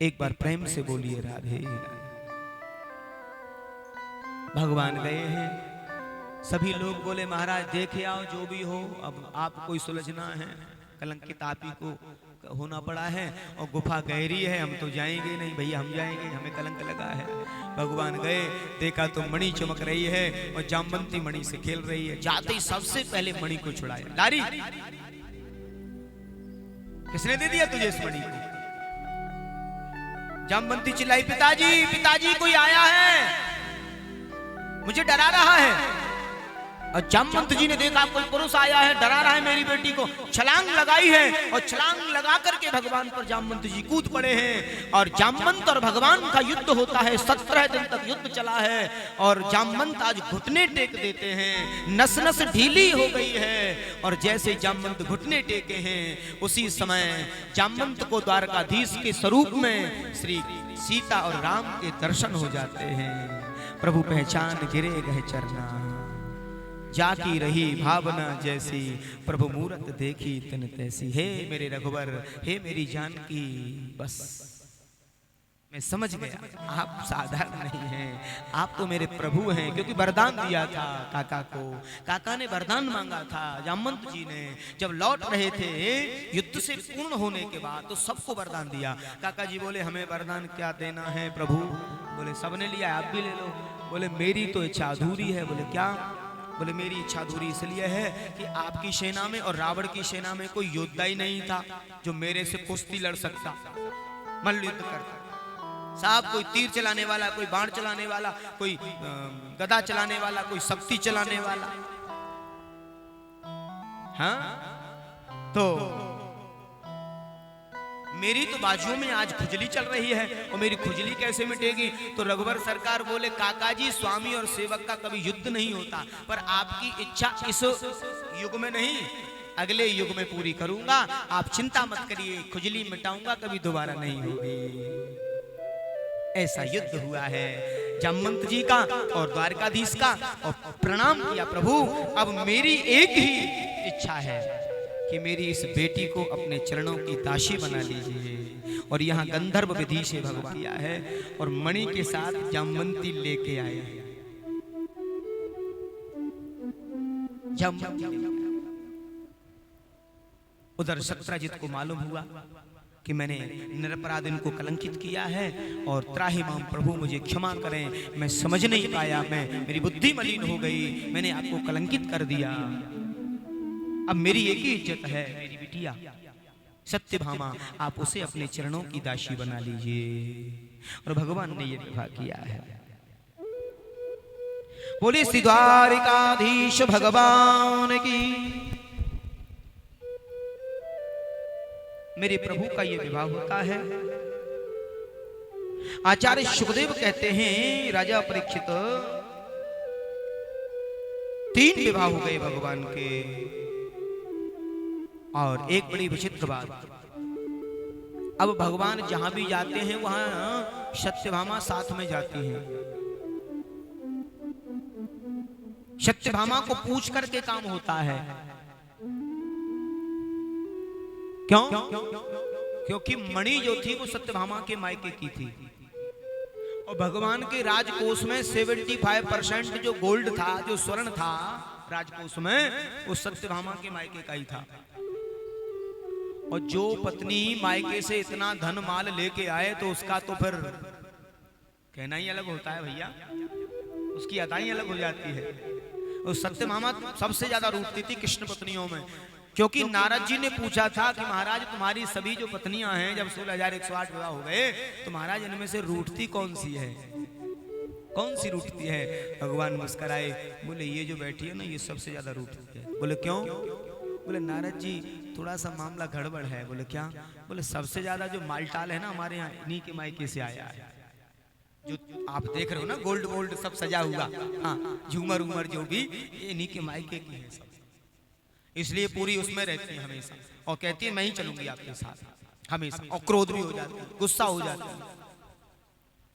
एक बार प्रेम से बोलिए राधे। भगवान गए हैं, सभी लोग बोले महाराज देखे आओ जो भी हो, अब आपको सुलझना है, कलंकित आप ही को होना पड़ा है, और गुफा गहरी है, हम तो जाएंगे नहीं भैया, हम जाएंगे, हमें कलंक लगा है। भगवान गए, देखा तो मणि चमक रही है और जामवंती मणि से खेल रही है। जाते ही सबसे पहले मणि को छुड़ाया। लारी किसने दे दिया तुझे इस मणि को? जामवंती चिल्लाई पिताजी पिताजी कोई आया है, मुझे डरा रहा है। और जामवंत जी ने देखा कोई पुरुष आया है, डरा रहा है मेरी बेटी को। छलांग लगाई है और छलांग लगा करके भगवान पर जामवंत जी कूद पड़े हैं। और जामवंत और भगवान का युद्ध होता है, 17 दिन तक युद्ध चला है। और जामवंत आज घुटने टेक देते हैं, नस नस ढीली हो गई है। और जैसे जामवंत घुटने टेके हैं, उसी समय जामवंत को द्वारकाधीश के स्वरूप में श्री सीता और राम के दर्शन हो जाते हैं। प्रभु पहचान गिरे गए चरना, जाकी रही भावना जैसी, प्रभु मूरत देखी तिन तैसी। हे मेरे रघुवर, हे मेरी जानकी, बस मैं समझ गया आप साधारण नहीं हैं, आप तो मेरे प्रभु हैं। क्योंकि वरदान दिया था काका को, काका ने वरदान मांगा था। जामवंत जी ने जब लौट रहे थे युद्ध से पूर्ण होने के बाद तो सबको वरदान दिया। काका जी बोले हमें वरदान क्या देना है प्रभु? बोले सबने लिया, आप भी ले लो। बोले मेरी तो इच्छा अधूरी है। बोले क्या? बोले मेरी इच्छा अधूरी इसलिए है कि आपकी सेना में और रावण की सेना में कोई योद्धा ही नहीं था जो मेरे से कुश्ती लड़ सकता, मल्ल युद्ध करता। साहब कोई तीर चलाने वाला, कोई बाण चलाने वाला, कोई गदा चलाने वाला, कोई शक्ति चलाने वाला, हाँ? तो मेरी तो बाजुओं में आज खुजली चल रही है, और मेरी खुजली कैसे मिटेगी? तो रघुवर सरकार बोले काका जी, स्वामी और सेवक का कभी युद्ध नहीं होता, पर आपकी इच्छा इस युग में नहीं अगले युग में पूरी करूंगा। आप चिंता मत करिए, खुजली मिटाऊंगा, कभी दोबारा नहीं होगी। ऐसा युद्ध हुआ है। जामवंत जी का और द्वारकाधीश का और प्रणाम किया। प्रभु अब मेरी एक ही इच्छा है कि मेरी इस बेटी को अपने चरणों की दासी बना लीजिए। और यहाँ गंधर्व विधि से भगवान किया है और मणि के साथ जामवंती लेके आए हैं। उधर सत्राजित को मालूम हुआ कि मैंने निरपराध इनको कलंकित किया है और त्राहिमाम प्रभु मुझे क्षमा करें, मैं समझ नहीं पाया, मेरी बुद्धि मलिन हो गई, मैंने आपको कलंकित कर दिया। अब मेरी एक ही इज्जत है, मेरी बिटिया सत्यभामा, आप उसे अपने चरणों की दासी बना लीजिए। और भगवान ने ये निभा किया है। बोले श्री द्वारिकाधीश भगवान की। मेरे प्रभु का ये विवाह होता है। आचार्य सुखदेव कहते हैं राजा परीक्षित 3 विवाह हो गए भगवान के। और एक बड़ी विचित्र बात, अब भगवान जहां भी जाते हैं वहां सत्यभामा साथ में जाती हैं। सत्यभामा को पूछ करके काम होता है। क्यों? क्योंकि मणि जो थी वो सत्यभामा के मायके की थी और भगवान के राजकोष में 75% जो गोल्ड था, जो स्वर्ण था राजकोष में, वो सत्यभामा के मायके का ही था। और जो पत्नी मायके से इतना धन माल लेके आए तो उसका तो फिर कहना ही अलग होता है भैया, उसकी अदाई अलग हो जाती है। और सत्यभामा सबसे ज्यादा रूठती थी कृष्ण पत्नियों में, क्योंकि नारद जी ने पूछा था कि महाराज तुम्हारी सभी जो पत्नियां हैं, जब 16,108 विवाह हो गए तो महाराज इनमें से रूठती कौन सी है, कौन सी रूठती है? भगवान मुस्कुराए, बोले ये जो बैठी है ना ये सबसे ज्यादा रूठती है। बोले क्यों? बोले नारद जी थोड़ा सा मामला गड़बड़ है। बोले क्या? बोले सबसे ज्यादा जो मालटाल है ना हमारे यहाँ इन्हीं के मायके से आया है। जो आप देख रहे हो ना गोल्ड गोल्ड सब सजा हुआ, हाँ झूमर उमर जो भी, ये इन्हीं के मायके की है सब। इसलिए पूरी उसमें रहती है हमेशा और कहती है मैं ही चलूंगी आपके साथ हमेशा। और क्रोध भी हो जाती है, गुस्सा हो जाती है।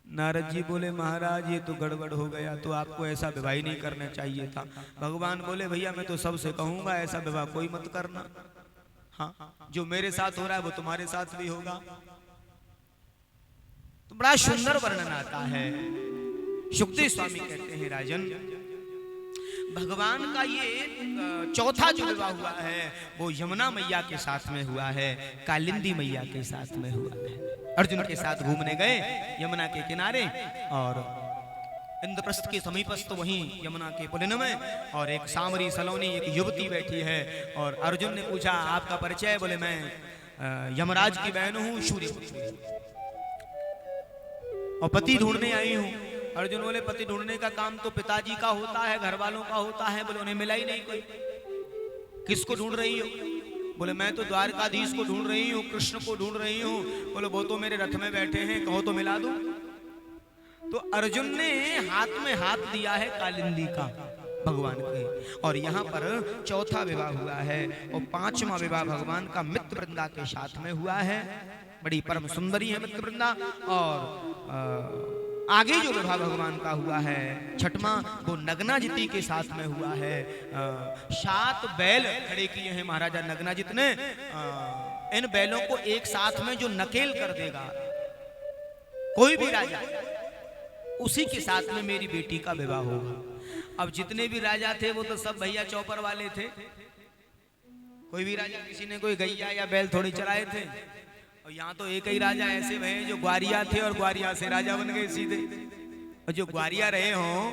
नारद जी बोले महाराज ये तो गड़बड़ हो गया, तो आपको ऐसा विवाह ही नहीं करना चाहिए था। भगवान बोले भैया मैं तो सबसे कहूंगा ऐसा विवाह कोई मत करना। हाँ जो मेरे साथ हो रहा है वो तुम्हारे साथ भी होगा। तो बड़ा सुंदर वर्णन आता है। सुखदेव स्वामी कहते हैं राजन भगवान का ये चौथा जो विवाह हुआ है वो यमुना मैया के साथ में हुआ है, कालिंदी मैया के साथ में हुआ है। अर्जुन के साथ घूमने गए यमुना के किनारे और इंद्रप्रस्थ के समीपस्थ वहीं यमुना के पुलिन में, और एक सामरी सलोनी एक युवती बैठी है। और अर्जुन ने पूछा आपका परिचय? बोले मैं यमराज की बहन हूँ, सूर्यपुत्री, और पति ढूंढने आई हूँ। अर्जुन बोले पति ढूंढने का काम तो पिताजी का होता है, घर वालों का होता है। बोले उन्हें मिला ही नहीं कोई। किसको ढूंढ रही हो? बोले मैं तो द्वारकाधीश को ढूंढ रही हूँ, कृष्ण को ढूंढ रही हूँ। बोले वो तो मेरे रथ में बैठे हैं, कहो तो मिला दूं। तो अर्जुन ने हाथ में हाथ दिया है कालिंदी का भगवान के। और यहाँ पर चौथा विवाह हुआ है और 5वां विवाह भगवान का मित्र वृंदा के साथ में हुआ है। बड़ी परम सुंदरी है मित्र वृंदा। और आगे जो विवाह भगवान का हुआ है 6वां वो नग्नाजिति के साथ में हुआ है। 7 बैल खड़े किए हैं महाराजा नग्नाजित ने। इन बैलों को एक साथ में जो नकेल कर देगा कोई भी राजा, उसी के साथ में मेरी बेटी का विवाह होगा। अब जितने भी राजा थे वो तो सब भैया चौपर वाले थे। कोई भी राजा किसी ने कोई गैया या बैल थोड़ी चराए थे। और यहाँ तो एक ही राजा ऐसे भये जो ग्वारिया थे और ग्वारिया से राजा बन गए सीधे। और जो ग्वारिया रहे हों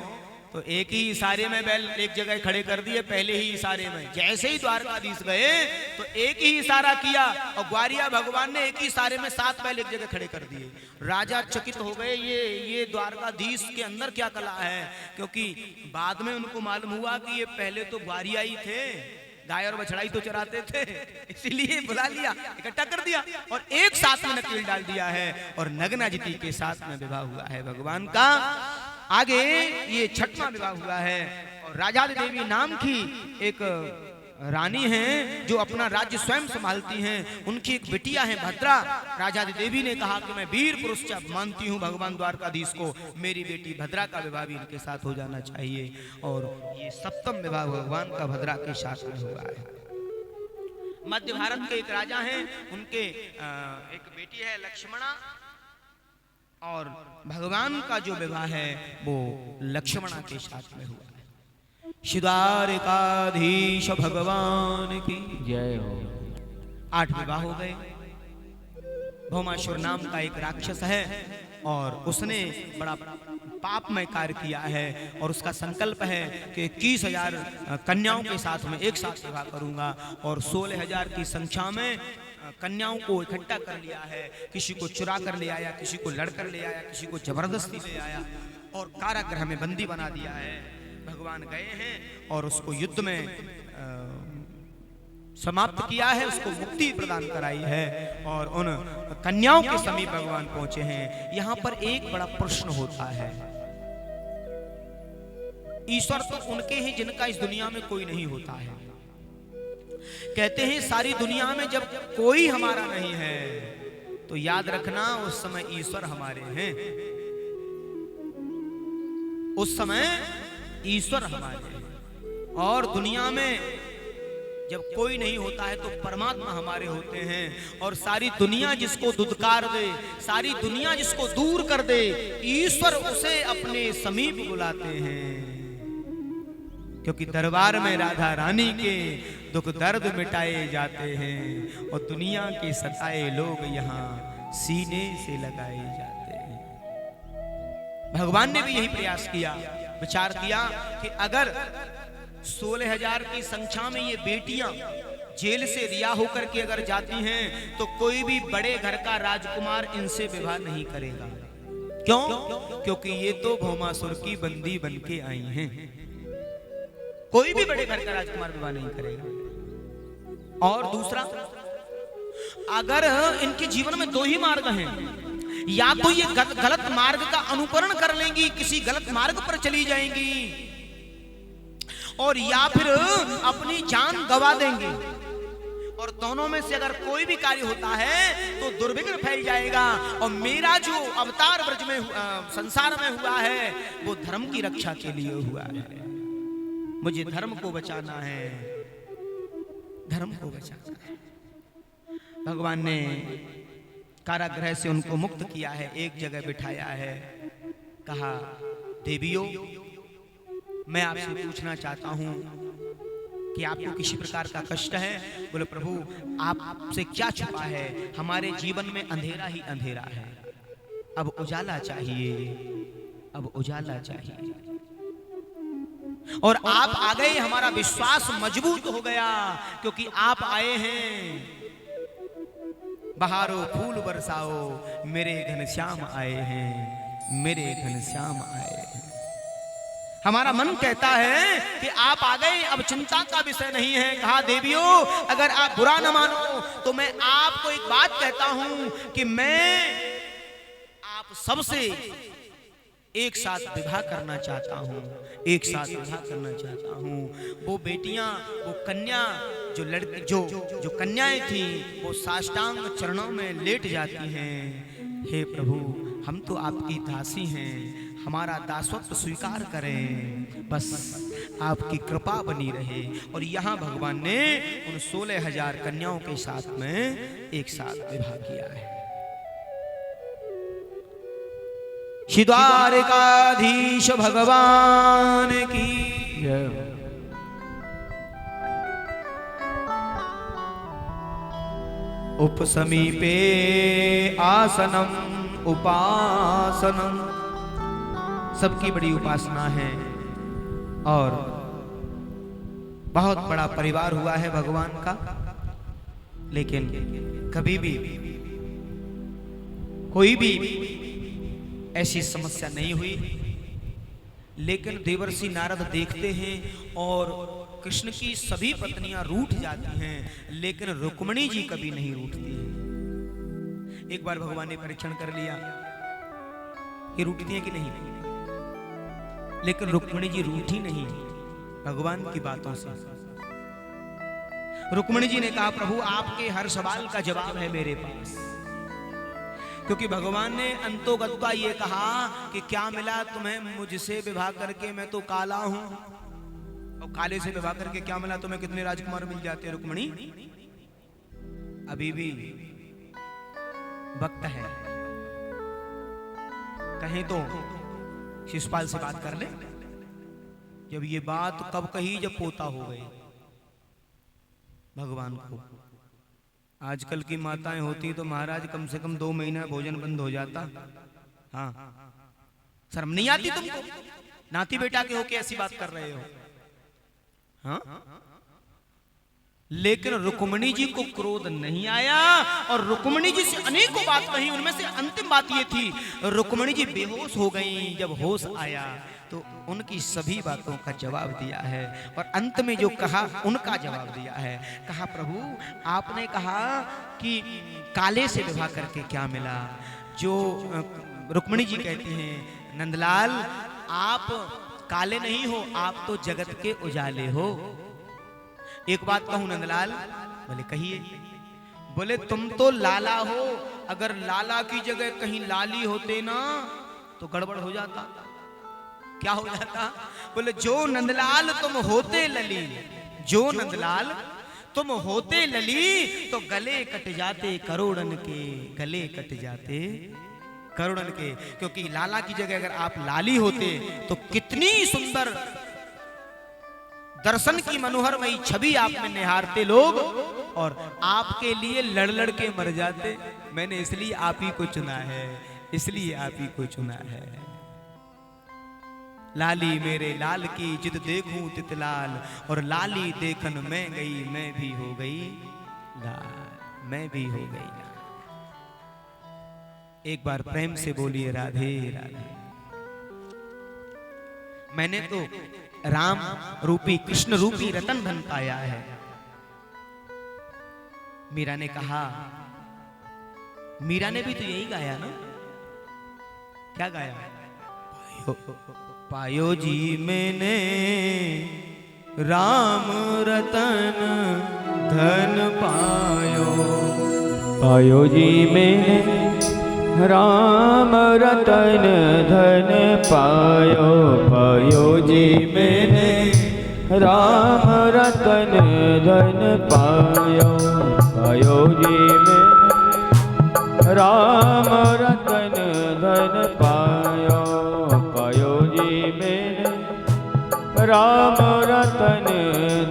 तो एक ही इशारे में बैल एक जगह खड़े कर दिए, पहले ही इशारे में। जैसे ही द्वारकाधीश गए तो एक ही इशारा किया और ग्वारिया भगवान ने एक ही इशारे में 7 बैल एक जगह खड़े कर दिए। राजा चकित हो गए, ये द्वारकाधीश के अंदर क्या कला है, क्योंकि बाद में उनको मालूम हुआ कि ये पहले तो ग्वारिया ही थे, गाय और बछड़ा ही तो चराते थे, इसीलिए बुला लिया, इकट्ठा कर दिया और एक साथ में नकेल डाल दिया है। और नग्नाजिति के साथ में विवाह हुआ है भगवान का। आगे ये 6वां विवाह हुआ है और राजा देवी नाम की एक रानी हैं जो अपना राज्य स्वयं संभालती हैं, उनकी एक बिटिया है भद्रा। राजा देवी ने कहा कि मैं वीर पुरुष मानती हूँ भगवान द्वारकाधीश को, मेरी बेटी भद्रा का विवाह भी इनके साथ हो जाना चाहिए। और ये सप्तम विवाह भगवान का भद्रा के साथ में हुआ है। मध्य भारत के एक राजा हैं, उनके एक बेटी है लक्ष्मणा, और भगवान का जो विवाह है वो लक्ष्मणा के साथ में हुआ है। द्वारकाधीश भगवान की जय हो। 8 विवाह हो गए। भौमासुर नाम का एक राक्षस है और उसने बड़ा पापमय कार्य किया है और उसका संकल्प है कि 21,000 कन्याओं के साथ में एक साथ विवाह करूंगा, और 16,000 की संख्या में कन्याओं को इकट्ठा कर लिया है। किसी को चुरा कर ले आया, किसी को लड़ कर ले आया, किसी को जबरदस्ती ले आया और कारागृह में बंदी बना दिया है। भगवान गए हैं और उसको युद्ध में समाप्त किया है, उसको मुक्ति प्रदान कराई है और उन कन्याओं के समीप भगवान पहुंचे हैं। यहां पर एक बड़ा प्रश्न होता है, ईश्वर तो उनके ही जिनका इस दुनिया में कोई नहीं होता है। कहते हैं सारी दुनिया में जब कोई हमारा नहीं है तो याद रखना उस समय ईश्वर हमारे हैं, उस समय ईश्वर हमारे हैं। और दुनिया में जब कोई नहीं होता है तो परमात्मा हमारे होते हैं। और सारी दुनिया जिसको दुदकार दे, सारी दुनिया जिसको दूर कर दे, ईश्वर उसे अपने समीप बुलाते हैं। क्योंकि दरबार में राधा रानी के दुख दर्द मिटाए जाते हैं और दुनिया के सताए लोग यहाँ सीने से लगाए जाते हैं। भगवान ने भी यही प्रयास किया, विचार किया कि अगर 16,000 की संख्या में ये बेटियां जेल से रिहा होकर के अगर जाती हैं तो कोई भी बड़े घर का राजकुमार इनसे विवाह नहीं करेगा। क्यों? क्योंकि ये तो भौमासुर की बंदी बनके आई हैं। कोई भी बड़े घर का राजकुमार विवाह नहीं करेगा। और दूसरा, अगर इनके जीवन में 2 ही मार्ग हैं, या तो ये गलत मार्ग का अनुकरण कर लेंगी, किसी गलत मार्ग पर चली जाएंगी, और या फिर अपनी जान गवा देंगे। और दोनों में से अगर कोई भी कार्य होता है तो दुर्विघ्न फैल जाएगा। और मेरा जो अवतार ब्रज में संसार में हुआ है वो धर्म की रक्षा के लिए हुआ है। मुझे धर्म को बचाना है, धर्म को बचाना है। भगवान ने कारागृह से उनको मुक्त किया है, एक जगह बिठाया है, कहा देवियों मैं आपसे पूछना चाहता हूं कि आपको किसी प्रकार का कष्ट है? बोले प्रभु आपसे क्या छुपा है, हमारे जीवन में अंधेरा ही अंधेरा है, अब उजाला चाहिए, अब उजाला चाहिए। और आप आ गए, हमारा विश्वास मजबूत हो गया, क्योंकि आप आए हैं। बहारो फूल बरसाओ, मेरे घनश्याम आए हैं, मेरे घनश्याम आए हैं। हमारा मन कहता है कि आप आ गए, अब चिंता का विषय नहीं है। कहा देवियों अगर आप बुरा न मानो तो मैं आपको एक बात कहता हूं कि मैं आप सबसे एक साथ विवाह करना चाहता हूं, एक साथ विवाह करना चाहता हूं। वो बेटियां, वो कन्या, जो लड़की, जो कन्याएं थी वो साष्टांग चरणों में लेट जाती हैं। हे प्रभु हम तो आपकी दासी हैं, हमारा दासत्व स्वीकार करें, बस आपकी कृपा बनी रहे। और यहाँ भगवान ने उन 16,000 कन्याओं के साथ में एक साथ विवाह किया है। श्री द्वारकाधीश भगवान की जय। उपसमीपे आसनम उपासनम, सबकी बड़ी उपासना है और बहुत बड़ा परिवार हुआ है भगवान का। लेकिन कभी भी कोई भी ऐसी समस्या नहीं हुई। लेकिन देवर्षि नारद देखते हैं और कृष्ण की सभी पत्नियां रूठ जाती हैं, लेकिन रुक्मिणी जी कभी नहीं रूठती है। एक बार भगवान ने परीक्षण कर लिया कि रूठती है कि नहीं, लेकिन रुक्मिणी जी रूठी नहीं भगवान की बातों से। रुक्मिणी जी ने कहा प्रभु आपके हर सवाल का जवाब है मेरे पास, क्योंकि भगवान ने अंतोगत्वा ये कहा कि क्या मिला तुम्हें मुझसे विवाह करके, मैं तो काला हूं, और काले से विवाह करके क्या मिला तुम्हें, कितने राजकुमार मिल जाते। रुक्मिणी अभी भी वक्त है, कहीं तो शिशुपाल से बात कर ले। जब ये बात कब कही, जब पोता हो गए भगवान को। आजकल की माताएं होती तो महाराज कम से कम 2 महीना भोजन बंद हो जाता। हाँ, शर्म नहीं आती तुमको? नाती बेटा के होके ऐसी बात कर रहे हो। हाँ, लेकिन रुक्मिणी जी को क्रोध नहीं आया, और रुक्मिणी जी से अनेकों बात कही। उनमें से अंतिम बात ये थी, रुक्मिणी जी बेहोश हो गई। जब होश आया तो उनकी सभी बातों का जवाब दिया है, और अंत में जो कहा उनका जवाब दिया है। कहा प्रभु आपने कहा कि काले से विवाह करके क्या मिला। जो रुक्मिणी जी कहते हैं नंदलाल आप काले नहीं हो, आप तो जगत के उजाले हो। एक बात कहूं नंदलाल? बोले कहिए। बोले तुम तो लाला हो, अगर लाला की जगह कहीं लाली होते ना तो गड़बड़ हो जाता। क्या हो जाता? बोले जो नंदलाल तुम होते लली, जो नंदलाल तुम होते लली तो गले कट जाते करोड़न के, गले कट जाते करोड़न के। क्योंकि लाला की जगह अगर आप लाली होते तो कितनी सुंदर दर्शन की मनोहरमयी छवि आप में निहारते लोग, और आपके लिए लड़ लड़ के मर जाते। मैंने इसलिए आप ही को चुना है, इसलिए आप ही को चुना है। लाली मेरे लाल की जिद देखूं तित लाल, और लाली देखन मैं गई मैं भी हो गई लाल, मैं भी हो गई लाल। एक बार प्रेम से बोलिए राधे राधे। मैंने तो राम रूपी कृष्ण रूपी रतन धन पाया है। मीरा ने कहा, मीरा ने भी तो यही गाया ना? क्या गाया? पायो जी मैंने राम रतन धन पायो, पायो जी मैंने राम रतन धन पायो, पायो जी मैंने राम रतन धन पायो, पायो जी मैंने राम रतन धन पायो, पायो जी मैंने राम रतन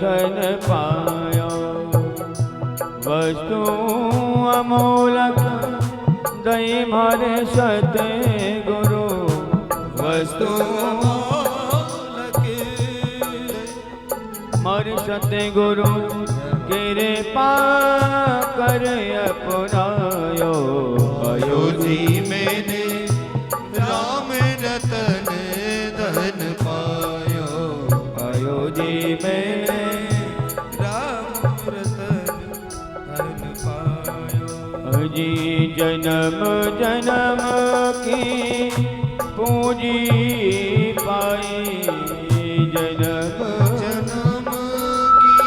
धन पायो। वस्तु अमूलक दई मारे सते गुरु, वस्तु मारे सते गुरु गिरे पा कर अपनायो, पायो जी मैंने राम रतन धन पायो, पायो जी मैंने राम रतन धन पायो। जी जन्म जन्म की पूंजी पाई, जन्म जन्म की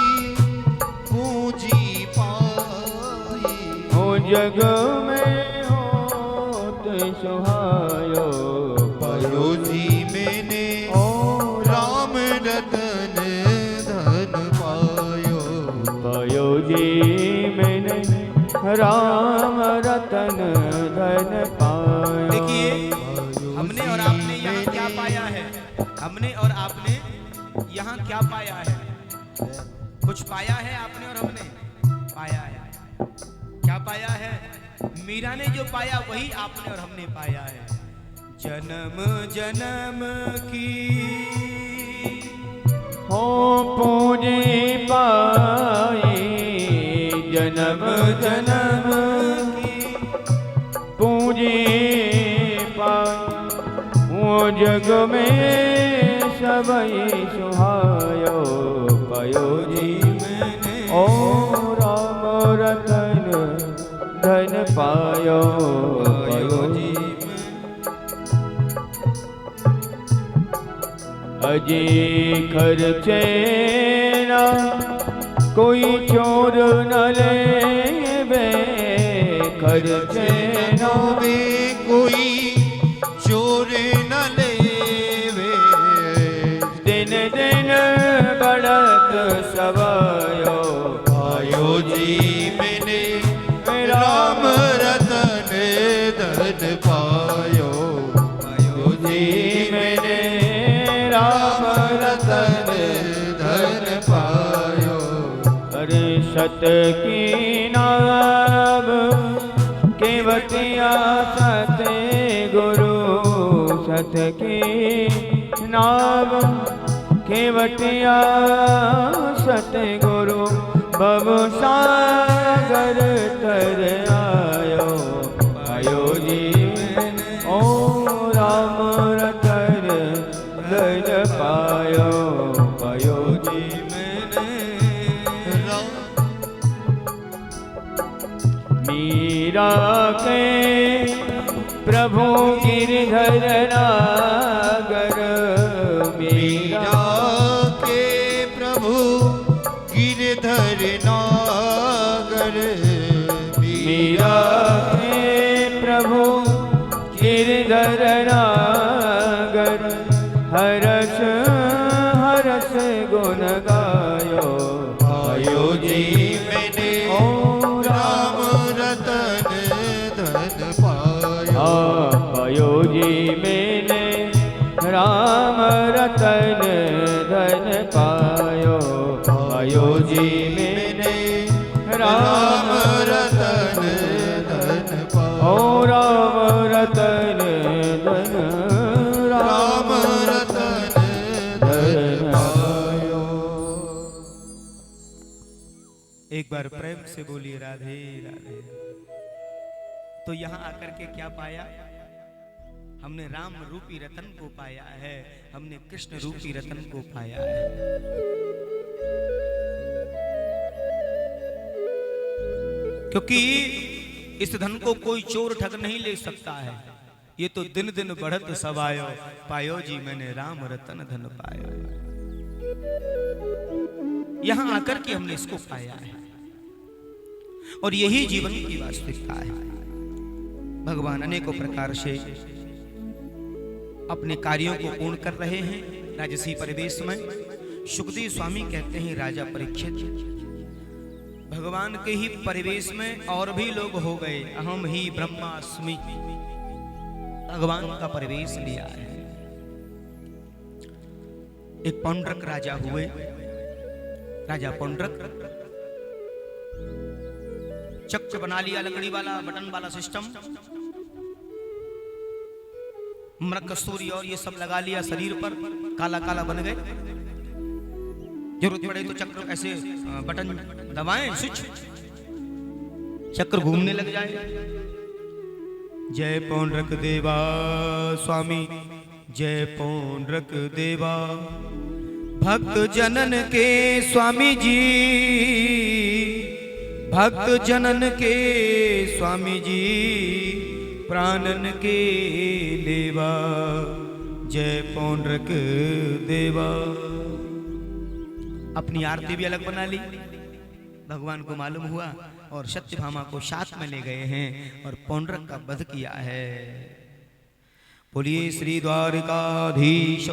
पूंजी पाई, हो जग में होत सुहायो, पायो जी मैंने राम रतन धन पायो, पायो जी मैंने राम रतन धन पायो। देखिए हमने और आपने यहाँ क्या पाया है, हमने और आपने यहाँ क्या पाया है? कुछ पाया है आपने और हमने पाया है। क्या पाया है? मीरा ने जो पाया वही आपने और हमने पाया है। जन्म जन्म की हो पूंजी पाई, जन्म जन्म की पूंजी पाई, वो जग में सबई सुहायो, पायो जी मैंने ओ राम रतन धन पायो, पायो जी अजी खर्चे ना कोई चोर न लेवे खर्चे न वे कोई चोर न लेवे दिन दिन बढ़त सवायो पायो जी मैंने राम रतन धन पायो पायो जी मैंने राम रतन धन पायो अरे सत की नाम केवटिया सत गुरु सत की नाम केवटिया सत गुरु भव सागर तर आयो आयो जी ओ राम रतन धन पायो पायो जी मीरा के प्रभु गिरधर नागर मीरा के प्रभु गिरधर नागर मीरा के प्रभु गिरधर नागर हरस हरस गुण गायो पायो जी मैंने राम रतन धन पायो पायो जी मैंने राम रतन धन पायो पायो जी मैंने राम रतन धन पायो ओ राम रतन धन राम रतन धन पायो। एक बार प्रेम से बोलिए राधे राधे। तो यहाँ आकर के क्या पाया? हमने राम रूपी रतन को पाया है, हमने कृष्ण रूपी रतन को पाया है। क्योंकि इस धन को कोई चोर ठग नहीं ले सकता है। ये तो दिन दिन बढ़त सवायो पायो जी मैंने राम रतन धन पायो। यहां आकर के हमने इसको पाया है और यही जीवन की वास्तविकता है। भगवान अनेकों प्रकार से अपने कार्यों को पूर्ण कर रहे हैं राजसी परिवेश में। सुखदेव स्वामी कहते हैं राजा परीक्षित, भगवान के ही परिवेश में और भी लोग हो गए, अहम ही ब्रह्मास्मि। भगवान का परिवेश लिया है। एक पौंड्रक राजा हुए, राजा पौंड्रक चक्र बना लिया, लकड़ी वाला बटन वाला सिस्टम, मृग कस्तूरी और ये सब लगा लिया शरीर पर, काला काला बन गए। जरूरत पड़े तो चक्र ऐसे बटन दबाएं, स्विच, चक्र घूमने लग जाए। जय पौंड्रक देवा स्वामी, जय पौंड्रक देवा, भक्त जनन के स्वामी जी, भक्त जनन के स्वामी जी, प्राणन के देवा, जय पौंड्रक देवा। अपनी आरती भी अलग बना ली, भगवान को मालूम हुआ और सत्यभामा को साथ में ले गए हैं और पौंड्रक का वध किया है। बोलिए श्री द्वारिकाधीश।